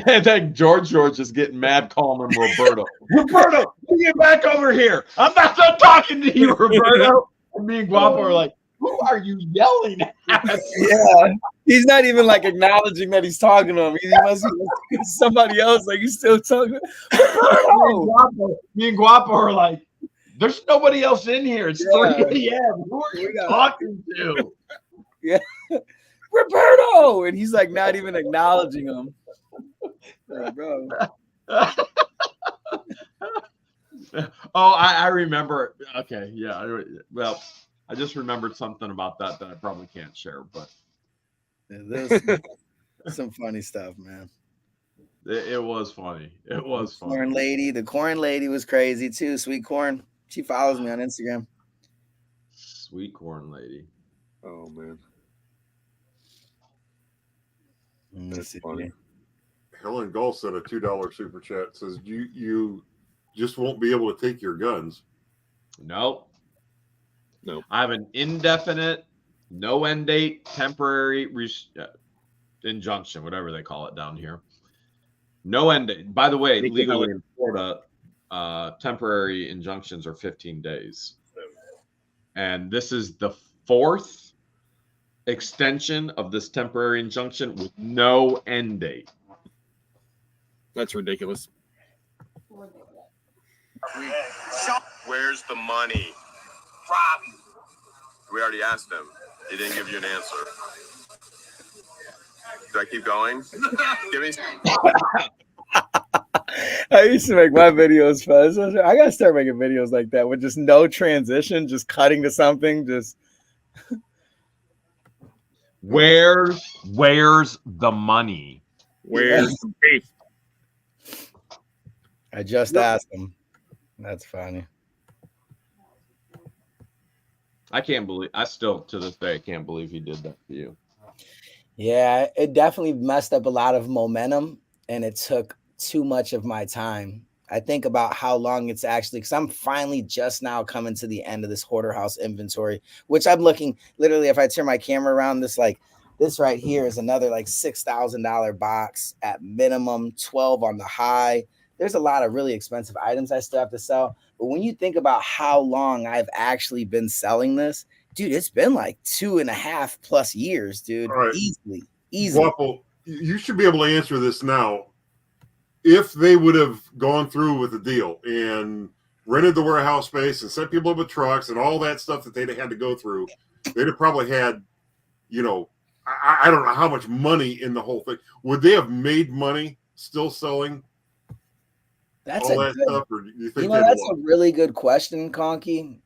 And then George is getting mad, calling him Roberto. Roberto, get back over here. I'm not done talking to you, Roberto. And me and Guapo are like, who are you yelling at?
Yeah, he's not even like acknowledging that he's talking to him. He must be somebody else. Like he's still talking.
Me and Guapo are like, there's nobody else in here. It's 3 a.m. Who are you talking to?
Yeah, Roberto, and he's like not even acknowledging him. Like, bro.
Oh, I remember. Okay, yeah. Well, I just remembered something about that I probably can't share, but
Yeah, there's some funny stuff, man.
it was funny. It was funny.
The corn lady was crazy too. Sweet corn. She follows me on Instagram.
Sweet corn lady.
Oh man,
Let's
that's
see.
funny.
Helen Gull said a $2 super chat says you just won't be able to take your guns.
Nope.
Nope.
I have an indefinite, no end date, temporary injunction, whatever they call it down here. No end date. By the way, legally in Florida, temporary injunctions are 15 days. And this is the 4th extension of this temporary injunction with no end date.
That's ridiculous.
Where's the money? Robbie. We already asked him. He didn't give you an answer. Do I keep going? Give me.
I used to make my videos fast. I gotta start making videos like that with just no transition, just cutting to something. Just
Where's the money?
Where's the beef?
I just asked him. That's funny.
I still to this day can't believe he did that to you.
Yeah, it definitely messed up a lot of momentum, and it took too much of my time. I think about how long it's actually, because I'm finally just now coming to the end of this hoarder house inventory, which I'm looking literally. If I turn my camera around, this right here is another like $6,000 box at minimum, 12 on the high. There's a lot of really expensive items I still have to sell. But when you think about how long I've actually been selling this, dude, it's been like 2.5+ years, dude.
All right.
Easily.
Guapo, you should be able to answer this now. If they would have gone through with the deal and rented the warehouse space and set people up with trucks and all that stuff that they'd had to go through, they'd have probably had, I don't know how much money in the whole thing. Would they have made money still selling
That's
all that stuff? Or do you think
that's a really good question, Conky.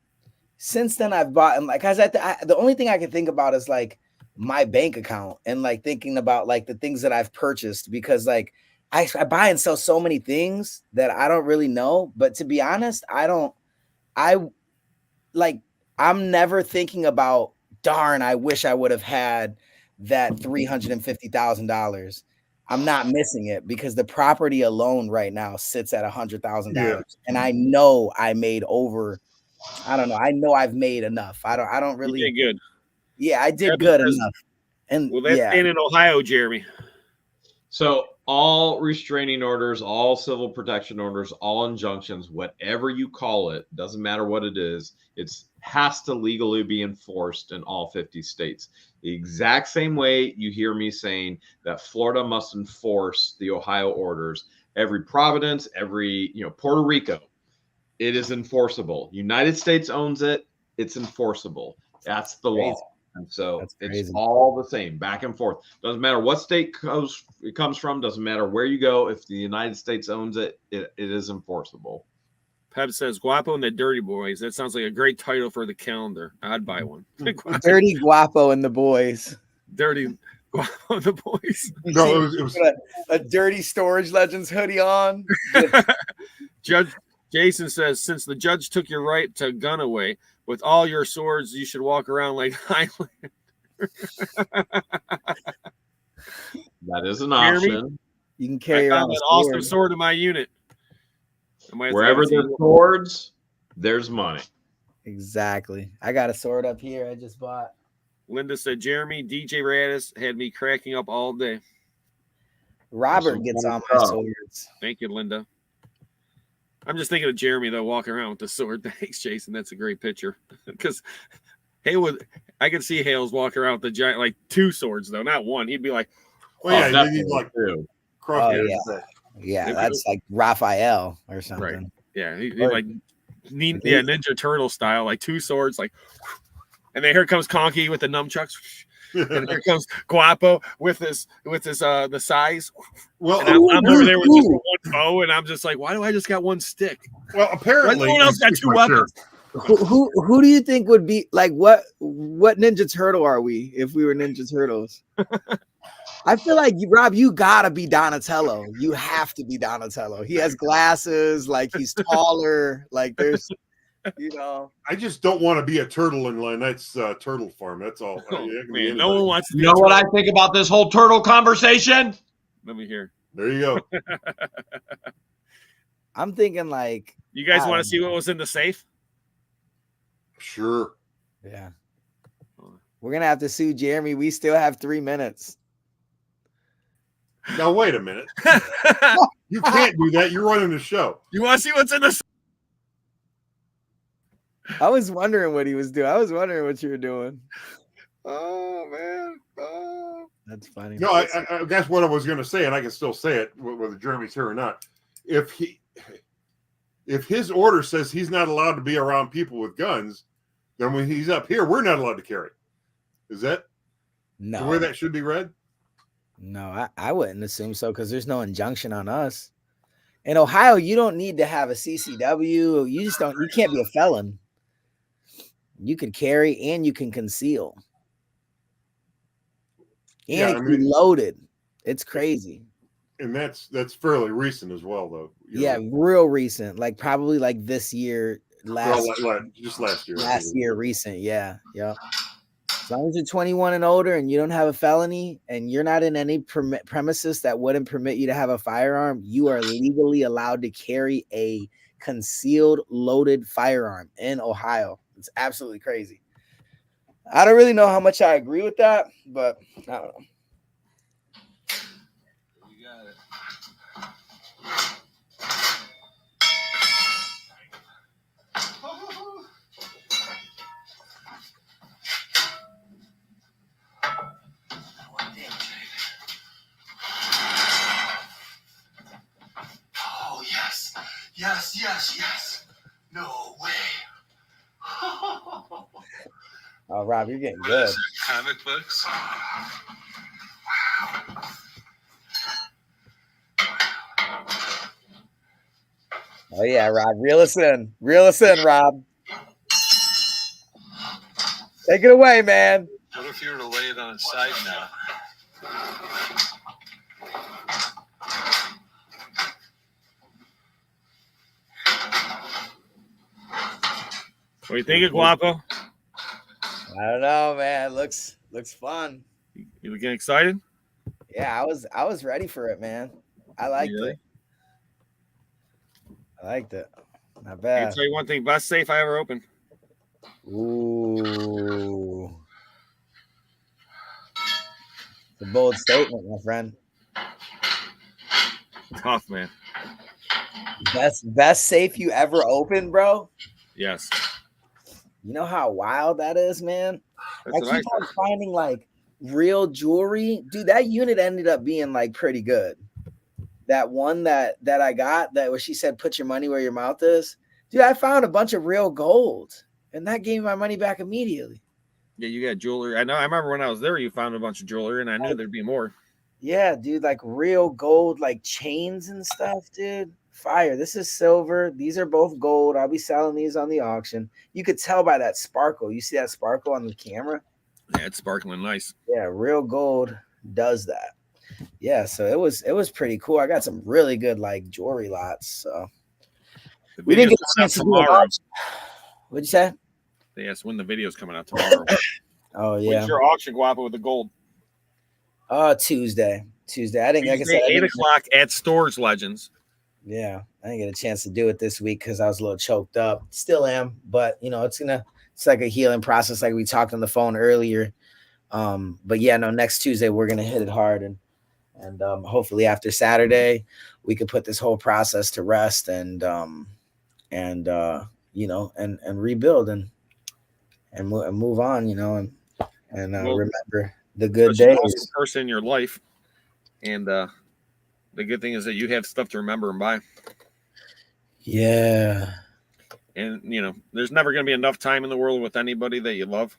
Since then, I've bought them. Like, the only thing I can think about is like my bank account and like thinking about like the things that I've purchased, because like I buy and sell so many things that I don't really know. But to be honest, I'm never thinking about, darn, I wish I would have had that $350,000. I'm not missing it because the property alone right now sits at $100,000.
Yeah.
And I know I made over, I don't know. I know I've made enough. I don't really.
You did good.
Yeah, I did
Kevin
good
says,
enough. And
well, that's
yeah,
in Ohio, Jeremy.
So all restraining orders, all civil protection orders, all injunctions, whatever you call it, doesn't matter what it is, it has to legally be enforced in all 50 states. The exact same way you hear me saying that Florida must enforce the Ohio orders. Every Providence, every Puerto Rico, it is enforceable. United States owns it, it's enforceable. That's the
Crazy.
law. And so
That's
it's
crazy.
all the same, back and forth. Doesn't matter what state it comes from. Doesn't matter where you go. If the United States owns it, it is enforceable.
Pep says Guapo and the Dirty Boys. That sounds like a great title for the calendar. I'd buy one.
Dirty Guapo and the boys.
Dirty Guapo and the Boys.
No, it was
a dirty Storage Legends hoodie on.
Judge Jason says, since the judge took your right to gun away, with all your swords, you should walk around like Highlander.
That is an
Jeremy?
option.
You can
I
carry around
found
a
an awesome
sword.
sword in my unit. I might have to
Wherever
go see
there's swords, there's money.
Exactly. I got a sword up here I just bought.
Linda said, Jeremy, DJ Radis had me cracking up all day.
Robert gets on my swords.
Thank you, Linda. I'm just thinking of Jeremy, though, walking around with the sword. Thanks, Jason. That's a great picture. Because I could see Hales walking around with the giant, like 2 swords, though, not one. He'd be like,
you need like 2.
Yeah, that's like Raphael or something.
Right. Yeah, he like Ninja Turtle style, like 2 swords, like, and then here comes Conky with the nunchucks, and here comes Guapo with this the size.
Well,
and I'm over there with just one bow, and I'm just like, why do I just got 1 stick?
Well, apparently,
no one else got 2 weapons.
Who do you think would be like what Ninja Turtle are we if we were Ninja Turtles? I feel like Rob, you gotta be Donatello. You have to be Donatello. He has glasses, like he's taller, like there's,
I just don't want to be a turtle in Lynette's turtle farm. That's all.
Man, no one wants to be.
You know what I think about this whole turtle conversation?
Let me hear.
There you go.
I'm thinking like.
You guys want to see what was in the safe?
Sure.
Yeah. We're gonna have to sue Jeremy. We still have 3 minutes.
Now wait a minute. You can't do that. You're running the show.
You want to see what's in the?
I was wondering what he was doing. I was wondering what you were doing.
Oh man. Oh.
That's funny.
No, I guess what I was going to say, and I can still say it whether Jeremy's here or not. If his order says he's not allowed to be around people with guns, then when he's up here, we're not allowed to carry. Is that the way that should be read?
No, I wouldn't assume so because there's no injunction on us. In Ohio, you don't need to have a CCW. You can't be a felon. You can carry and you can conceal. And it can be loaded. It's crazy.
And that's fairly recent as well, though.
Yeah, real recent. Like probably like this year,
just last year.
Last year, recent. Yeah. Yep. As long as you're 21 and older and you don't have a felony and you're not in any premises that wouldn't permit you to have a firearm, you are legally allowed to carry a concealed loaded firearm in Ohio. It's absolutely crazy. I don't really know how much I agree with that, but I don't know.
You got it.
Oh, yes. Yes. No way.
Oh, Rob, you're getting good.
Comic books.
Oh, yeah, Rob. Reel us in, Rob. Take it away, man.
What if you were to lay it on its side now?
do you think of Guapo?
I don't know, man. Looks fun.
You getting excited?
Yeah, I was ready for it, man. I liked
Really?
it. I liked it. Not
I can
bad.
tell you one thing: best safe I ever opened.
Ooh. It's a bold statement, my friend.
Tough, man.
Best safe you ever opened, bro?
Yes.
You know how wild that is, man?
That's
I
what I
keep on
said.
finding like real jewelry. Dude, that unit ended up being like pretty good. That one that I got that where she said put your money where your mouth is. Dude, I found a bunch of real gold and that gave me my money back immediately.
Yeah, you got jewelry. I know. I remember when I was there, you found a bunch of jewelry, and I knew there'd be more.
Yeah, dude, like real gold, like chains and stuff, dude. Fire. This is silver. These are both gold. I'll be selling these on the auction. You could tell by that sparkle. You see that sparkle on the camera?
Yeah, it's sparkling nice.
Yeah, real gold does that. Yeah, so it was pretty cool. I got some really good like jewelry lots. So
The
we didn't
video's
get a
coming out
chance to do an
tomorrow.
auction. What'd you say?
They asked when the video's coming out tomorrow.
Oh yeah.
When's your auction, Guapo, with the gold?
Tuesday. I didn't like I said,
Tuesday, 8 o'clock at Storage Legends.
Yeah, I didn't get a chance to do it this week because I was a little choked up. Still am, but you know, it's like a healing process, like we talked on the phone earlier. But yeah, no, next Tuesday we're gonna hit it hard and hopefully after Saturday we can put this whole process to rest and you know and rebuild and move on, you know, and
Well,
remember the good
such an
days.
awesome person in your life, and the good thing is that you have stuff to remember and buy.
Yeah.
And you know, there's never going to be enough time in the world with anybody that you love.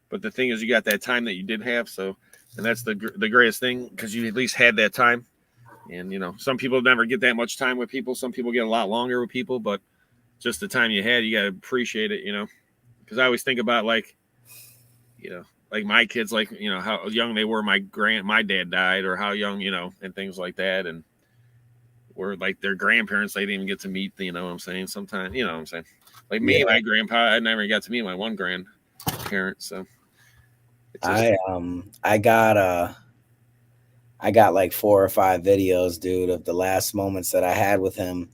But the thing is, you got that time that you did have, so and that's the greatest thing because you at least had that time. And you know, some people never get that much time with people. Some people get a lot longer with people, but just the time you had, you got to appreciate it. You know, because I always think about like, you know, like my kids, like you know how young they were. My dad died, or how young, you know, and things like that, and or like their grandparents they didn't even get to meet. You know what I'm saying? Sometimes, you know what I'm saying? Like me, my grandpa, I never got to meet my one grandparent. So
I got like 4 or 5 videos, dude, of the last moments that I had with him.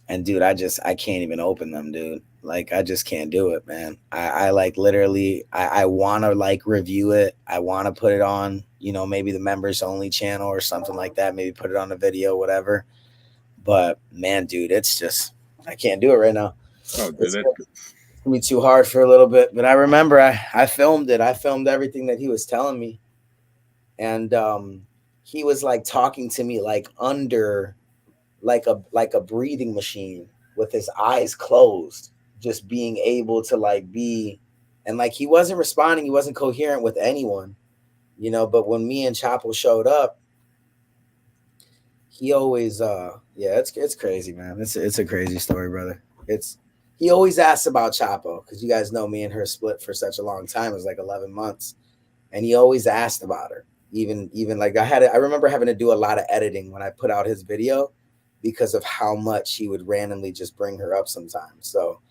And dude, I can't even open them, dude. Like, I just can't do it, man. I like literally, I want to like review it. I want to put it on, you know, maybe the members only channel or something like that. Maybe put it on a video, whatever. But man, dude, it's just, I can't do it right now.
Oh, dude,
It's gonna be too hard for a little bit. But I remember I filmed it. I filmed everything that he was telling me. And he was like talking to me like under like a breathing machine with his eyes closed, just being able to like be, and like he wasn't responding, he wasn't coherent with anyone, you know. But when me and Chapo showed up, he always yeah, it's crazy, man. It's a crazy story, brother. He always asks about Chapo because you guys know me and her split for such a long time. It was like 11 months, and he always asked about her. Even like I remember having to do a lot of editing when I put out his video because of how much he would randomly just bring her up sometimes. So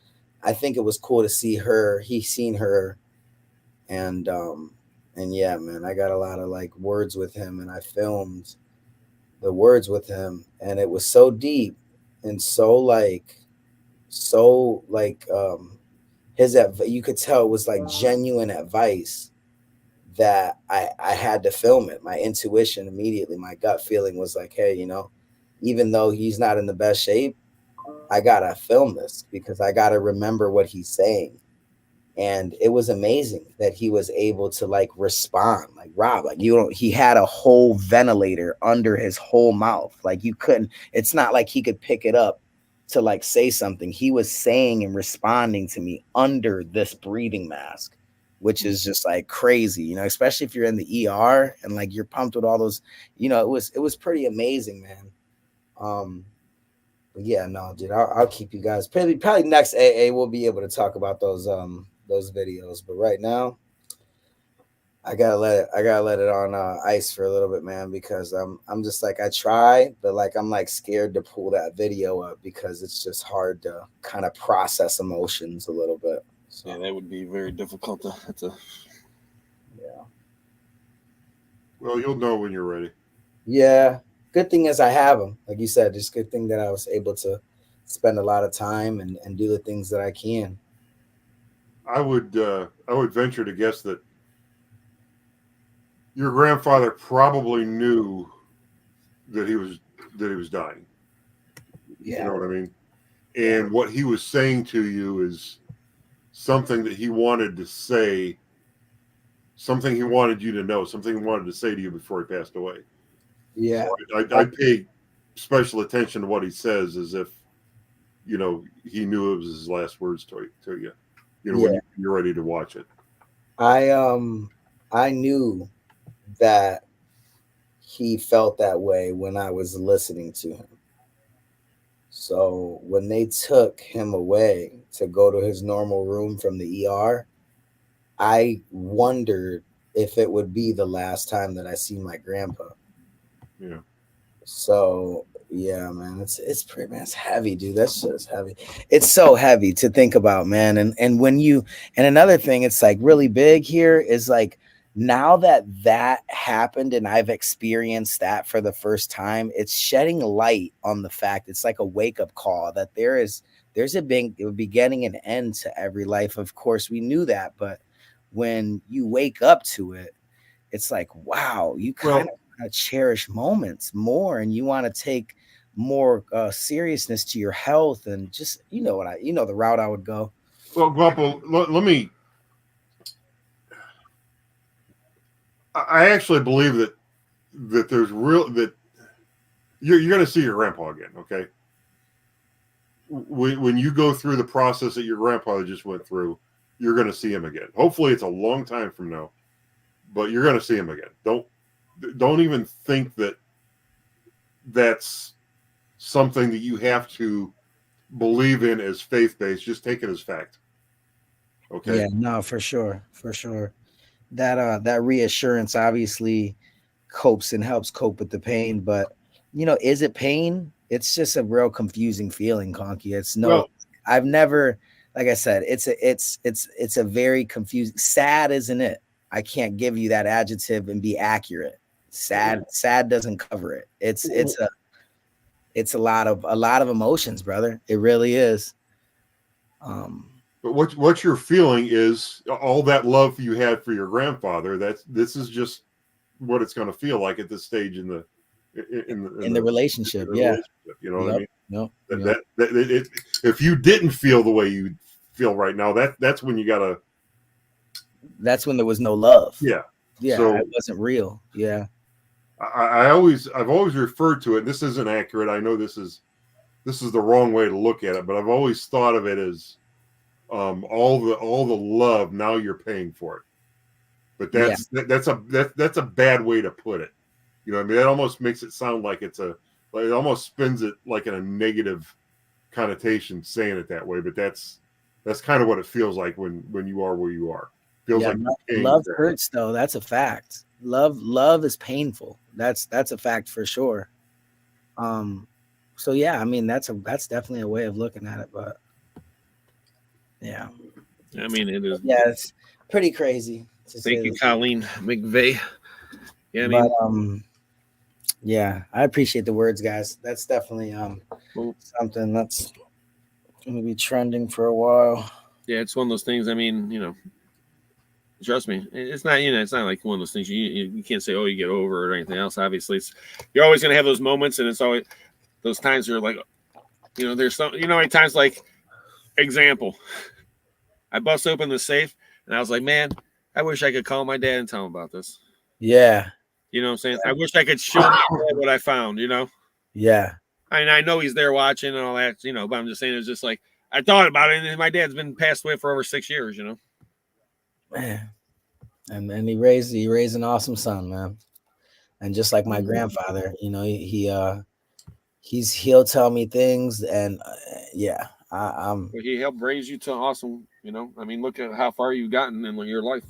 I think it was cool to see her. He seen her, and yeah, man, I got a lot of like words with him, and I filmed the words with him, and it was so deep and his you could tell it was like genuine advice that I had to film it. My intuition immediately, my gut feeling was like, hey, you know, even though he's not in the best shape, I gotta film this because I gotta remember what he's saying. And it was amazing that he was able to like respond, like Rob, like he had a whole ventilator under his whole mouth. Like you couldn't, it's not like he could pick it up to like say something. He was saying and responding to me under this breathing mask, which is just like crazy, you know, especially if you're in the ER and like you're pumped with all those, you know, it was pretty amazing, man. But yeah, no, dude, I'll keep you guys probably next AA we'll be able to talk about those videos. But right now, I gotta let it on ice for a little bit, man, because I'm just like I try, but like I'm like scared to pull that video up because it's just hard to kind of process emotions a little bit. So,
Yeah, that would be very difficult to.
Yeah.
Well, you'll know when you're ready.
Yeah. Good thing is I have them, like you said. Just good thing that I was able to spend a lot of time and do the things that I can.
I would venture to guess that your grandfather probably knew that he was dying.
Yeah.
You know what I mean? And what he was saying to you is something that he wanted to say, something he wanted you to know, something he wanted to say to you before he passed away.
Yeah.
So I pay special attention to what he says as if, you know, he knew it was his last words to you. You know, when you're ready to watch it.
I knew that he felt that way when I was listening to him. So when they took him away to go to his normal room from the ER, I wondered if it would be the last time that I see my grandpa.
Yeah.
So yeah, man, it's pretty, man, it's heavy, dude. That's just heavy. It's so heavy to think about, man. And when you, and another thing, it's like really big here is like, now that happened and I've experienced that for the first time, it's shedding light on the fact, it's like a wake-up call that there's a beginning and end to every life. Of course, we knew that, but when you wake up to it, it's like, wow, you kind of cherish moments more, and you want to take more seriousness to your health, and just, you know the route I would go.
Well, Guapo, let me. I actually believe that there's that you're going to see your grandpa again. Okay. When you go through the process that your grandpa just went through, you're going to see him again. Hopefully, it's a long time from now, but you're going to see him again. Don't even think that that's something that you have to believe in as faith-based. Just take it as fact. Okay.
Yeah, no, for sure. That reassurance obviously helps cope with the pain, but is it pain? It's just a real confusing feeling, Conky. I've never, like I said, it's a very confusing, sad, isn't it? I can't give you that adjective and be accurate. Sad doesn't cover it. It's a lot of emotions, brother. It really is.
But what you're feeling is all that love you had for your grandfather. This is just what it's going to feel like at this stage in the
relationship.
Relationship, you know what I mean?
No.
If you didn't feel the way you feel right now, that's when you gotta.
That's when there was no love.
Yeah.
So it wasn't real. Yeah.
I've always referred to it. This isn't accurate. I know this is the wrong way to look at it, but I've always thought of it as all the love. Now you're paying for it, but that's a bad way to put it. You know what I mean? That almost makes it sound like it almost spins it like in a negative connotation saying it that way. But that's kind of what it feels like when you are where you are. Feels like
love hurts, though. That's a fact. Love is painful. That's a fact for sure. So yeah, I mean that's definitely a way of looking at it, but yeah.
I mean, it is.
Yeah, it's pretty crazy.
Thank you, Colleen McVeigh. Yeah, I mean,
yeah, I appreciate the words, guys. That's definitely something that's going to be trending for a while.
Yeah, it's one of those things. I mean, trust me, it's not. It's not like one of those things you can't say, oh, you get over it or anything else. Obviously, you're always going to have those moments, and it's always those times where like, there's some. How many times, like, example, I bust open the safe and I was like, man, I wish I could call my dad and tell him about this.
Yeah.
You know what I'm saying? I wish I could show him what I found,
Yeah.
I know he's there watching and all that, but I'm just saying it's just like I thought about it, and my dad's been passed away for over 6 years,
Man. And he raised an awesome son, man. And just like my grandfather, he'll tell me things, and
he helped raise you to awesome, I mean, look at how far you've gotten in your life.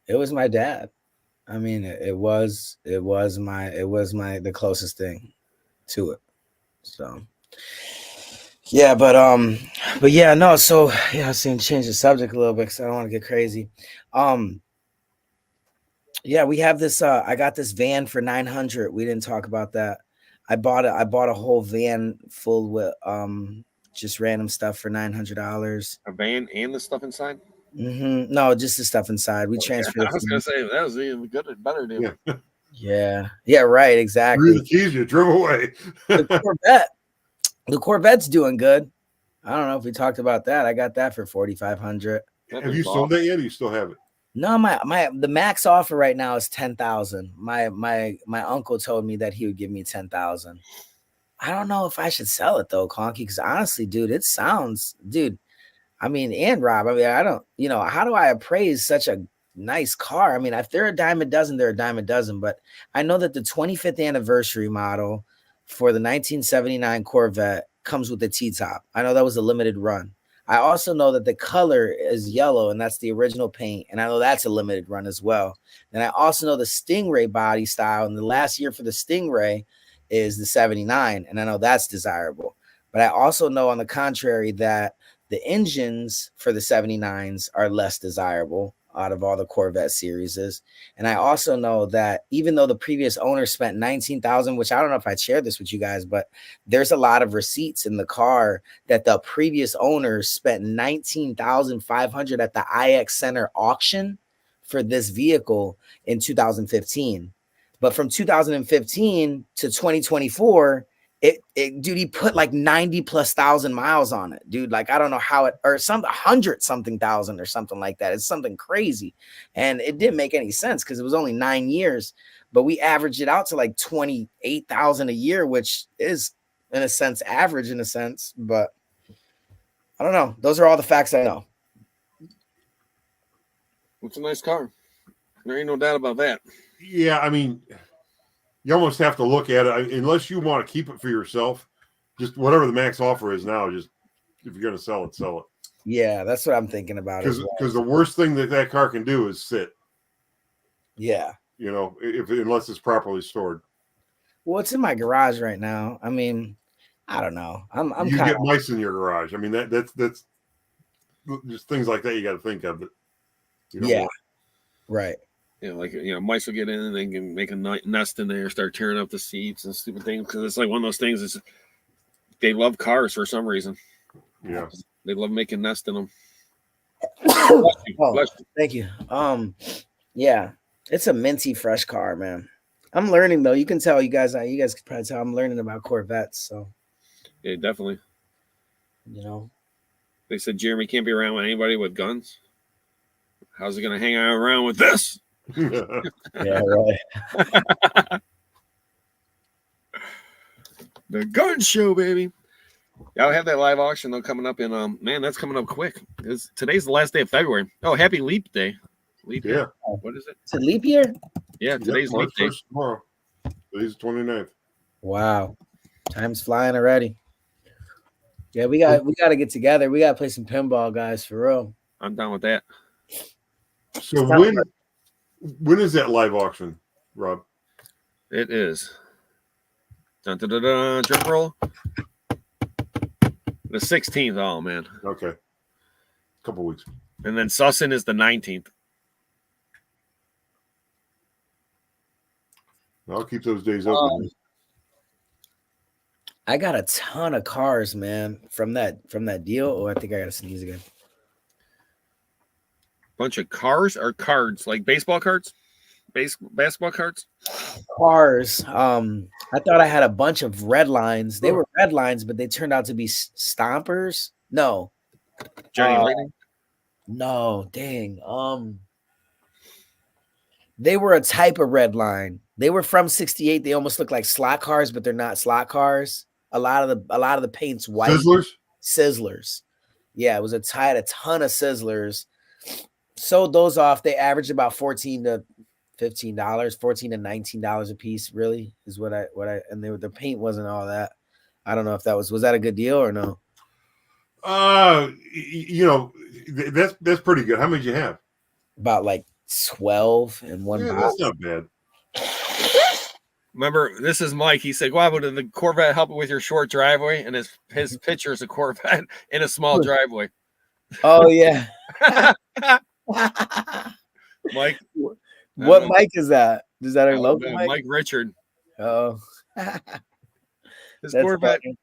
It was my dad. I mean, it was the closest thing to it. So yeah, but yeah, no. So yeah, I was saying change the subject a little bit because I don't want to get crazy. Yeah, we have this. I got this van for $900. We didn't talk about that. I bought a whole van full with just random stuff for $900.
A van and the stuff inside.
No, just the stuff inside. We transferred.
I was gonna say that was even good, better deal.
Yeah, right, exactly.
Threw the keys, you drove away.
The Corvette's doing good. I don't know if we talked about that. I got that for $4,500.
Have you sold that yet? Or you still have it?
No, the max offer right now is $10,000. My uncle told me that he would give me $10,000. I don't know if I should sell it though, Conky, because honestly, dude, it sounds, dude. I mean, and Rob, I mean, I don't, how do I appraise such a nice car? I mean, if they're a dime a dozen, they're a dime a dozen. But I know that the 25th anniversary model for the 1979 Corvette comes with the T-top. I know that was a limited run. I also know that the color is yellow, and that's the original paint. And I know that's a limited run as well. And I also know the Stingray body style, and the last year for the Stingray is the 79, and I know that's desirable. But I also know, on the contrary, that the engines for the 79s are less desirable out of all the Corvette series. And I also know that even though the previous owner spent $19,000, which I don't know if I shared this with you guys, but there's a lot of receipts in the car that the previous owner spent $19,500 at the IX Center auction for this vehicle in 2015. But from 2015 to 2024, dude, he put like 90,000+ miles on it, dude. Like, I don't know how it, or some 100-something thousand or something like that. It's something crazy. And it didn't make any sense because it was only 9 years, but we averaged it out to like 28,000 a year, which is in a sense average in a sense, but I don't know. Those are all the facts I know.
It's a nice car. There ain't no doubt about that.
Yeah, I mean, you almost have to look at it unless you want to keep it for yourself. Just whatever the max offer is now, just if you're going to sell it, sell it.
Yeah, that's what I'm thinking about.
Because the worst thing that car can do is sit.
Yeah.
Unless it's properly stored.
Well, it's in my garage right now. I mean, I don't know.
You get mice in your garage. I mean, that's just things like that you got to think of. But you don't want.
Right.
Mice will get in and they can make a nest in there, start tearing up the seats and stupid things. Because it's like one of those things. Is they love cars for some reason.
Yeah,
they love making nests in them.
Thank you. Yeah, it's a minty fresh car, man. I'm learning though. You can tell, you guys can probably tell I'm learning about Corvettes. So
yeah, definitely. They said Jeremy can't be around with anybody with guns. How's he gonna hang around with this?
Yeah, right.
The gun show, baby. Yeah, I'll have that live auction though coming up in man, that's coming up quick. Today's the last day of February. Oh, happy leap day. Leap year. What is it?
It's a leap year?
Yeah, today's leap day.
Tomorrow. Today's 29th.
Wow. Time's flying already. Yeah, we got to get together. We got to play some pinball, guys, for real.
I'm down with that.
So when is that live auction, Rob?
It is. Dun, dun, dun, dun, drum roll. The 16th. Oh man.
Okay. A couple weeks.
And then Sussin is the 19th.
I'll keep those days open.
I got a ton of cars, man, from that deal. Oh, I think I gotta sneeze again.
Bunch of cars or cards, like baseball cards, basketball cards.
Cars. I thought I had a bunch of red lines. They were red lines, but they turned out to be stompers. No,
Johnny Lightning.
No, dang. They were a type of red line. They were from '68. They almost look like slot cars, but they're not slot cars. A lot of the paint's white. Sizzlers. Yeah, it was a ton of Sizzlers. Sold those off. They averaged about $14 to $15, $14 to $19 a piece. Really is what I and the paint wasn't all that. I don't know if that was that a good deal or no.
That's pretty good. How many did you have?
About like 12 in one
Yeah,
box.
that's not bad.
Remember, this is Mike. He said, Guapo, did the Corvette help with your short driveway? And his picture is a Corvette in a small driveway.
Oh yeah.
Mike.
What Mike is that? Is that a
Oh,
local
no,
Mike?
Mike Richard.
Oh.
His
That's
Corvette.
funny.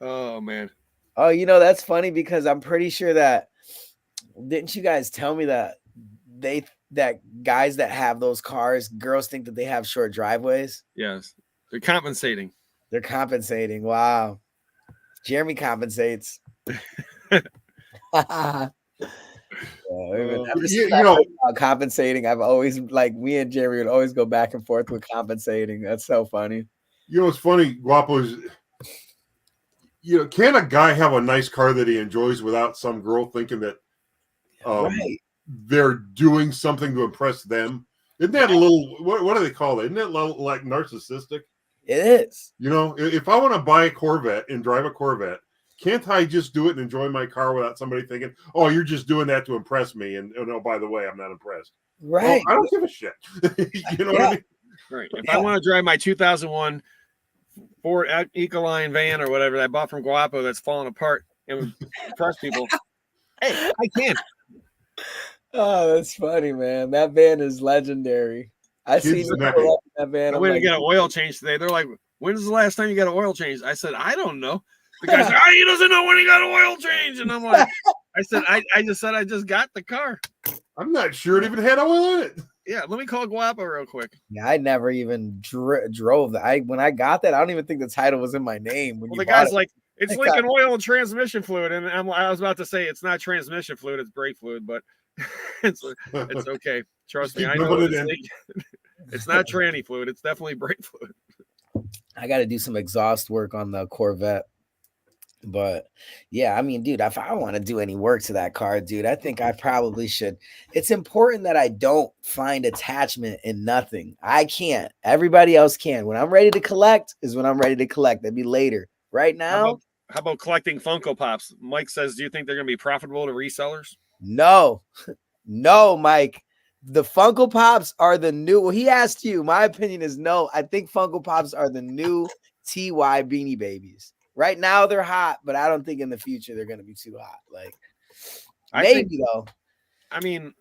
Oh, man.
Oh, that's funny because I'm pretty sure that didn't you guys tell me that that guys that have those cars, girls think that they have short driveways?
Yes. They're compensating.
They're compensating. Wow. Jeremy compensates. Compensating. I've always me and Jeremy would always go back and forth with compensating. That's so funny.
What's funny, Guapo, is can a guy have a nice car that he enjoys without some girl thinking that
Right.
they're doing something to impress them? Isn't that a little what do they call it? Isn't that a little like narcissistic?
It is.
If I want to buy a Corvette and drive a Corvette, can't I just do it and enjoy my car without somebody thinking, oh, you're just doing that to impress me? And oh, by the way, I'm not impressed.
Right.
Well, I don't give a shit. What I mean?
Right. If I want to drive my 2001 Ford Ecoline van or whatever that I bought from Guapo that's falling apart and impress people, hey, I can.
Oh, that's funny, man. That van is legendary. I see that van.
I went to get an oil change today. They're like, when's the last time you got an oil change? I said, I don't know. The guy said, he doesn't know when he got an oil change. And I'm like, I said, I just said I just got the car.
I'm not sure it even had oil in it.
Yeah, let me call Guapo real quick.
Yeah, I never even drove that. When I got that, I don't even think the title was in my name. When
the guy's like, it's like an oil and transmission fluid. And I was about to say it's not transmission fluid, it's brake fluid, but it's okay. Trust me, I know it's not tranny fluid, it's definitely brake fluid.
I got to do some exhaust work on the Corvette. But yeah, I mean, dude, if I want to do any work to that car, dude, I think I probably should. It's important that I don't find attachment in nothing. I can't. Everybody else can. When I'm ready to collect is when I'm ready to collect. That'd be later. Right now.
How about collecting Funko Pops? Mike says, do you think they're going to be profitable to resellers?
No, Mike. The Funko Pops are the new. Well, he asked you. My opinion is no. I think Funko Pops are the new TY Beanie Babies. Right now they're hot, but I don't think in the future they're going to be too hot. Maybe though.
I mean,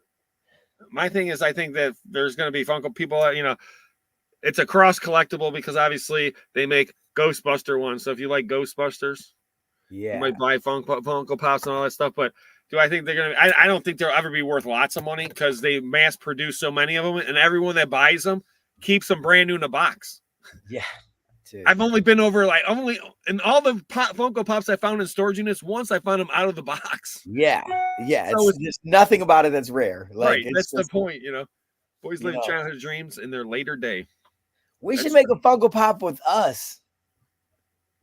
my thing is, I think that there's going to be Funko people. It's a cross collectible because obviously they make Ghostbuster ones. So if you like Ghostbusters, you might buy Funko Pops and all that stuff. But do I think they're going to? I don't think they'll ever be worth lots of money because they mass produce so many of them, and everyone that buys them keeps them brand new in a box.
Yeah.
I've only been over in all the Funko Pops I found in storage units. Once I found them out of the box.
Yeah. So it's just nothing about it that's rare.
Right. That's the point. Boys live childhood dreams in their later day.
We should make a Funko Pop with us.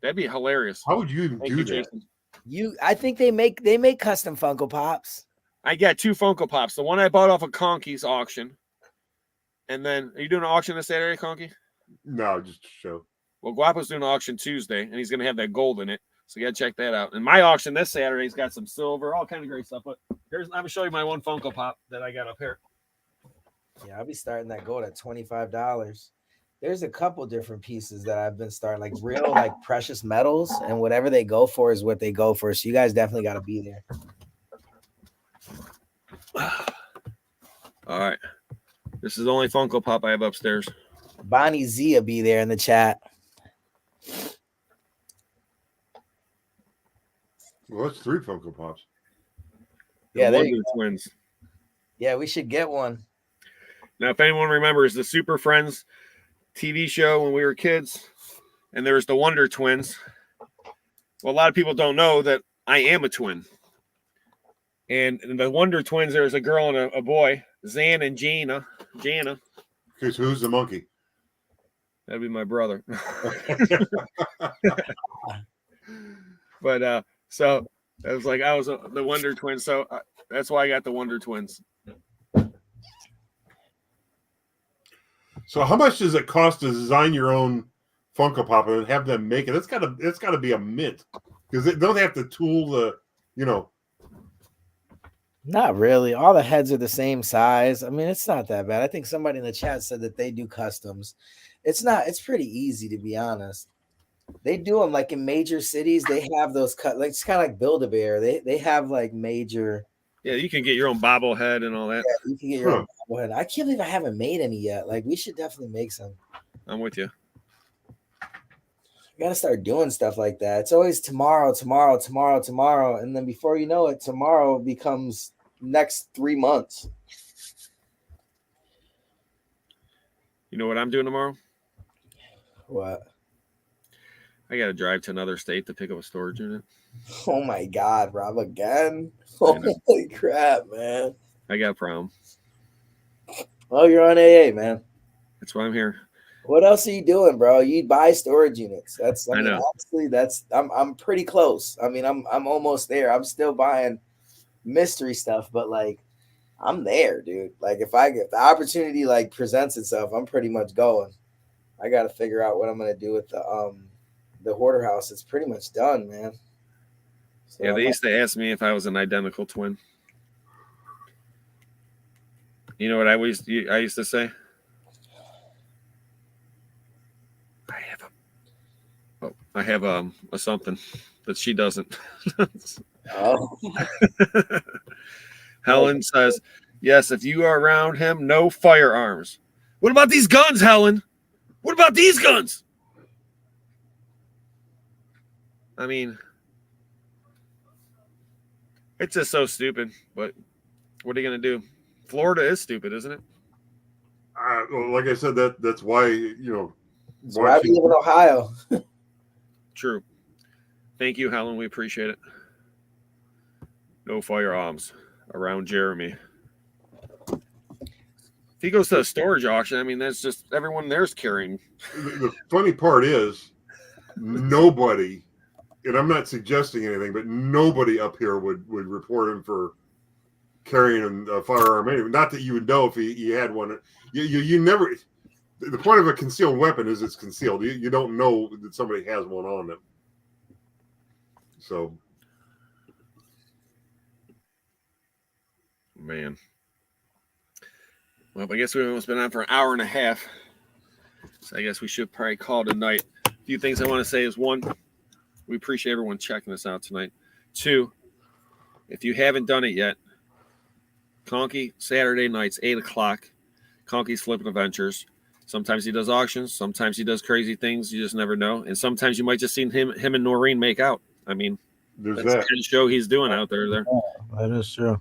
That'd be hilarious.
How would you even do that?
I think they make custom Funko Pops.
I got 2 Funko Pops. The one I bought off of Conky's auction, and then are you doing an auction this Saturday, Conky?
No, just a show.
Well, Guapo's doing an auction Tuesday, and he's going to have that gold in it. So you got to check that out. And my auction this Saturday's got some silver, all kind of great stuff. But I'm going to show you my one Funko Pop that I got up here.
Yeah, I'll be starting that gold at $25. There's a couple different pieces that I've been starting, like real, precious metals, and whatever they go for is what they go for. So you guys definitely got to be there.
All right. This is the only Funko Pop I have upstairs.
Bonnie Z will be there in the chat.
Well, that's 3 Funko Pops.
Yeah,
there you go. Twins.
Yeah, we should get one.
Now, if anyone remembers the Super Friends TV show when we were kids, and there was the Wonder Twins. Well, a lot of people don't know that I am a twin. And in the Wonder Twins, there's a girl and a boy, Zan and Jana.
Because who's the monkey?
That'd be my brother. But so it was I was the Wonder Twins. So that's why I got the Wonder Twins.
So how much does it cost to design your own Funko Pop and have them make it? It's got to be a mint because they don't have to tool the.
Not really. All the heads are the same size. I mean, it's not that bad. I think somebody in the chat said that they do customs. It's not. It's pretty easy, to be honest. They do them like in major cities. They have those cut. Like it's kind of like Build-A-Bear. They have like major.
Yeah, you can get your own bobblehead and all that.
Yeah, you can get your own bobblehead. I can't believe I haven't made any yet. Like we should definitely make some.
I'm with you.
You gotta start doing stuff like that. It's always tomorrow, and then before you know it, tomorrow becomes next 3 months.
You know what I'm doing tomorrow?
What?
I got to drive to another state to pick up a storage unit.
Oh my God, Rob, again? Holy crap, man.
I got a problem.
Oh, you're on AA, man.
That's why I'm here.
What else are you doing, bro? You buy storage units. I mean,
know.
Honestly, I'm pretty close. I mean, I'm almost there. I'm still buying mystery stuff, but like I'm there, dude. Like if the opportunity like presents itself, I'm pretty much going. I got to figure out what I'm gonna do with the hoarder house. It's pretty much done, man. So
yeah, they used to ask me if I was an identical twin. You know what I used to say? I have a something that she doesn't.
Oh.
Helen says, yes, if you are around him, no firearms. What about these guns, Helen? What about these guns? I mean, it's just so stupid, but what are you going to do? Florida is stupid, isn't it?
Well, like I said, that's why, you know.
That's why I live in Ohio.
True. Thank you, Helen. We appreciate it. No firearms around Jeremy. If he goes to a storage auction, I mean, that's just everyone there's carrying.
The funny part is nobody, and I'm not suggesting anything, but nobody up here would report him for carrying a firearm anyway. Not that you would know if he had one. You never. The point of a concealed weapon is it's concealed. You don't know that somebody has one on them. So,
man. Well, I guess we've almost been on for an hour and a half. So I guess we should probably call it a night. A few things I want to say is, one, we appreciate everyone checking us out tonight. Two, if you haven't done it yet, Conky, Saturday nights, 8 o'clock, Conky's Flippin' Adventures. Sometimes he does auctions. Sometimes he does crazy things. You just never know. And sometimes you might just see him and Noreen make out. I mean,
there's
that's
that.
the show he's doing out there.
Yeah, that is true.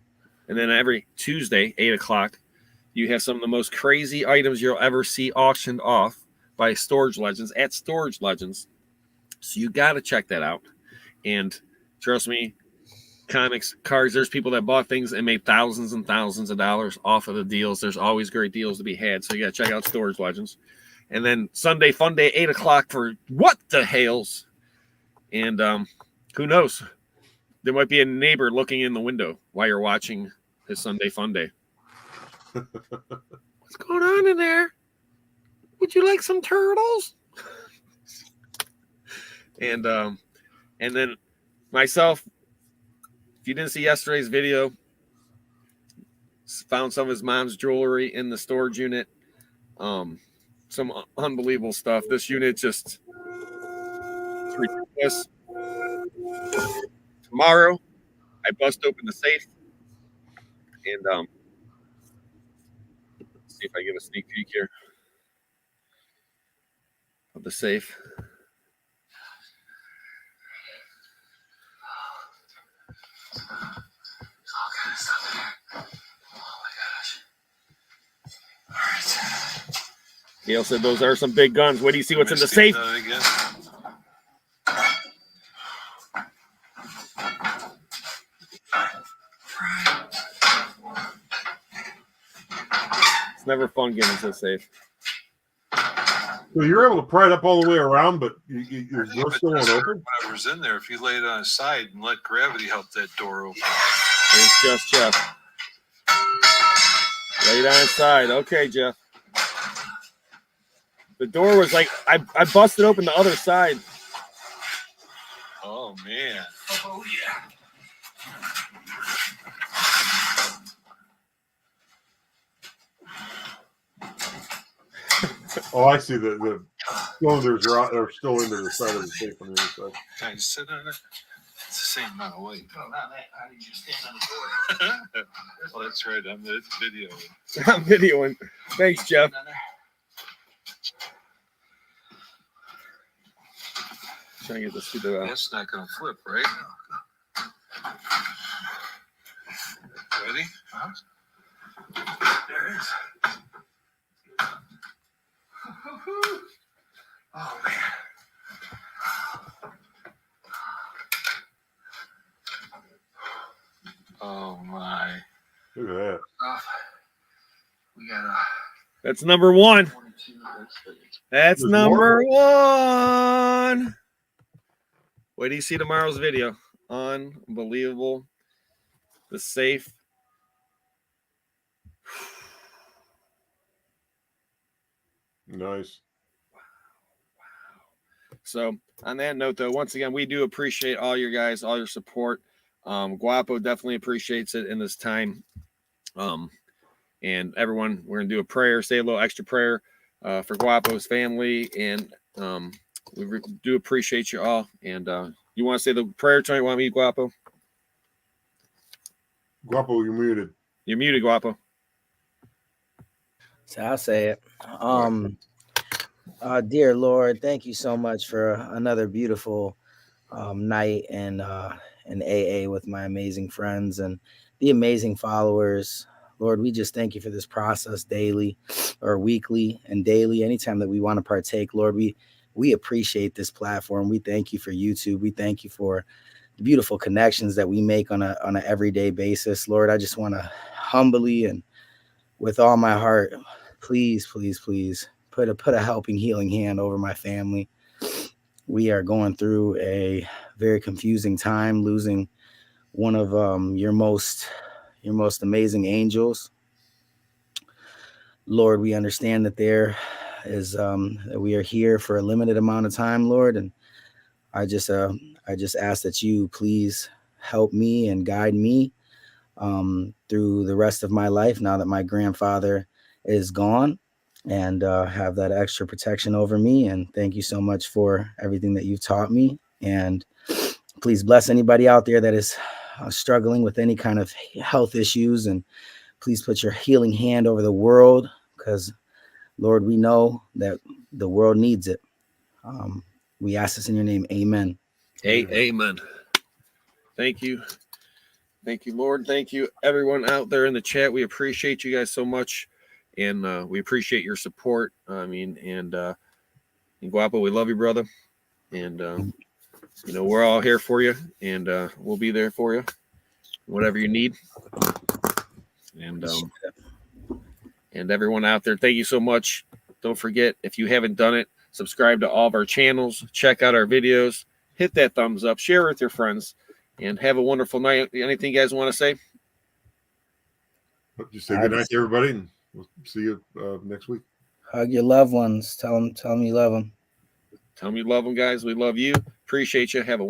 And then every Tuesday, 8 o'clock, you have some of the most crazy items you'll ever see auctioned off by Storage Legends at Storage Legends. So you got to check that out. And trust me, comics, cards, there's people that bought things and made thousands and thousands of dollars off of the deals. There's always great deals to be had. So you got to check out Storage Legends. And then Sunday Fun Day, 8 o'clock for What the Hales. And who knows? There might be a neighbor looking in the window while you're watching his Sunday Fun Day. What's going on in there? Would you like some turtles? And then myself, if you didn't see yesterday's video, found some of his mom's jewelry in the storage unit. Some unbelievable stuff. This unit just it's ridiculous. Tomorrow, I bust open the safe and see if I get a sneak peek here of the safe.
All kind of stuff in there. Oh my gosh. All right.
Hale said those are some big guns. What do you see? What's in the safe? It's never fun getting into the safe.
So you're able to pry it up all the way around, but your door's still open?
Whatever's in there, if you lay it on its side and let gravity help that door open.
It's just Jeff. Lay it on its side. Okay, Jeff. The door was like, I busted open the other side.
Oh, man. Oh, yeah.
Oh, I see. The cylinders are still into the side of the safe on the other side.
Can I sit on it? It's the same amount of weight.
No, not that. How do you just stand on the door?
Well, that's right. I'm the video.
I'm videoing. Thanks, Jeff. Trying to get this through the.
That's not going to flip, right? Ready?
There it is. Oh, man.
Oh, my.
Look at that.
We got
That's number one.
22.
That's
There's
number one. Wait till you see tomorrow's video. Unbelievable. The safe.
Nice.
So on that note, though, once again, we do appreciate all your guys, all your support. Guapo definitely appreciates it in this time. And everyone, we're gonna do a prayer, say a little extra prayer for Guapo's family, and we do appreciate you all. And you want to say the prayer tonight? Want me, Guapo?
Guapo, you're muted.
You're muted, Guapo.
So I'll say it. Dear Lord, thank you so much for another beautiful night and an AA with my amazing friends and the amazing followers. Lord, we just thank you for this process daily or weekly and daily. Anytime that we want to partake, Lord, we appreciate this platform. We thank you for YouTube. We thank you for the beautiful connections that we make on an everyday basis. Lord, I just want to humbly and with all my heart, please, please, please put a helping, healing hand over my family. We are going through a very confusing time, losing one of your most amazing angels. Lord, we understand that there is that we are here for a limited amount of time, Lord, and I just ask that you please help me and guide me through the rest of my life now that my grandfather is gone, and have that extra protection over me. And thank you so much for everything that you've taught me. And please bless anybody out there that is struggling with any kind of health issues, and please put your healing hand over the world, because Lord, we know that the world needs it. We ask this in your name. Amen.
Amen. Thank you. Thank you, Lord. Thank you, everyone out there in the chat. We appreciate you guys so much. And we appreciate your support. And Guapo, we love you, brother. And, we're all here for you, and we'll be there for you, whatever you need. And everyone out there, thank you so much. Don't forget, if you haven't done it, subscribe to all of our channels, check out our videos, hit that thumbs up, share with your friends, and have a wonderful night. Anything you guys want to say?
Just say good night to everybody, and we'll see you next week.
Hug your loved ones. Tell them you love them.
Tell them you love them, guys. We love you. Appreciate you. Have a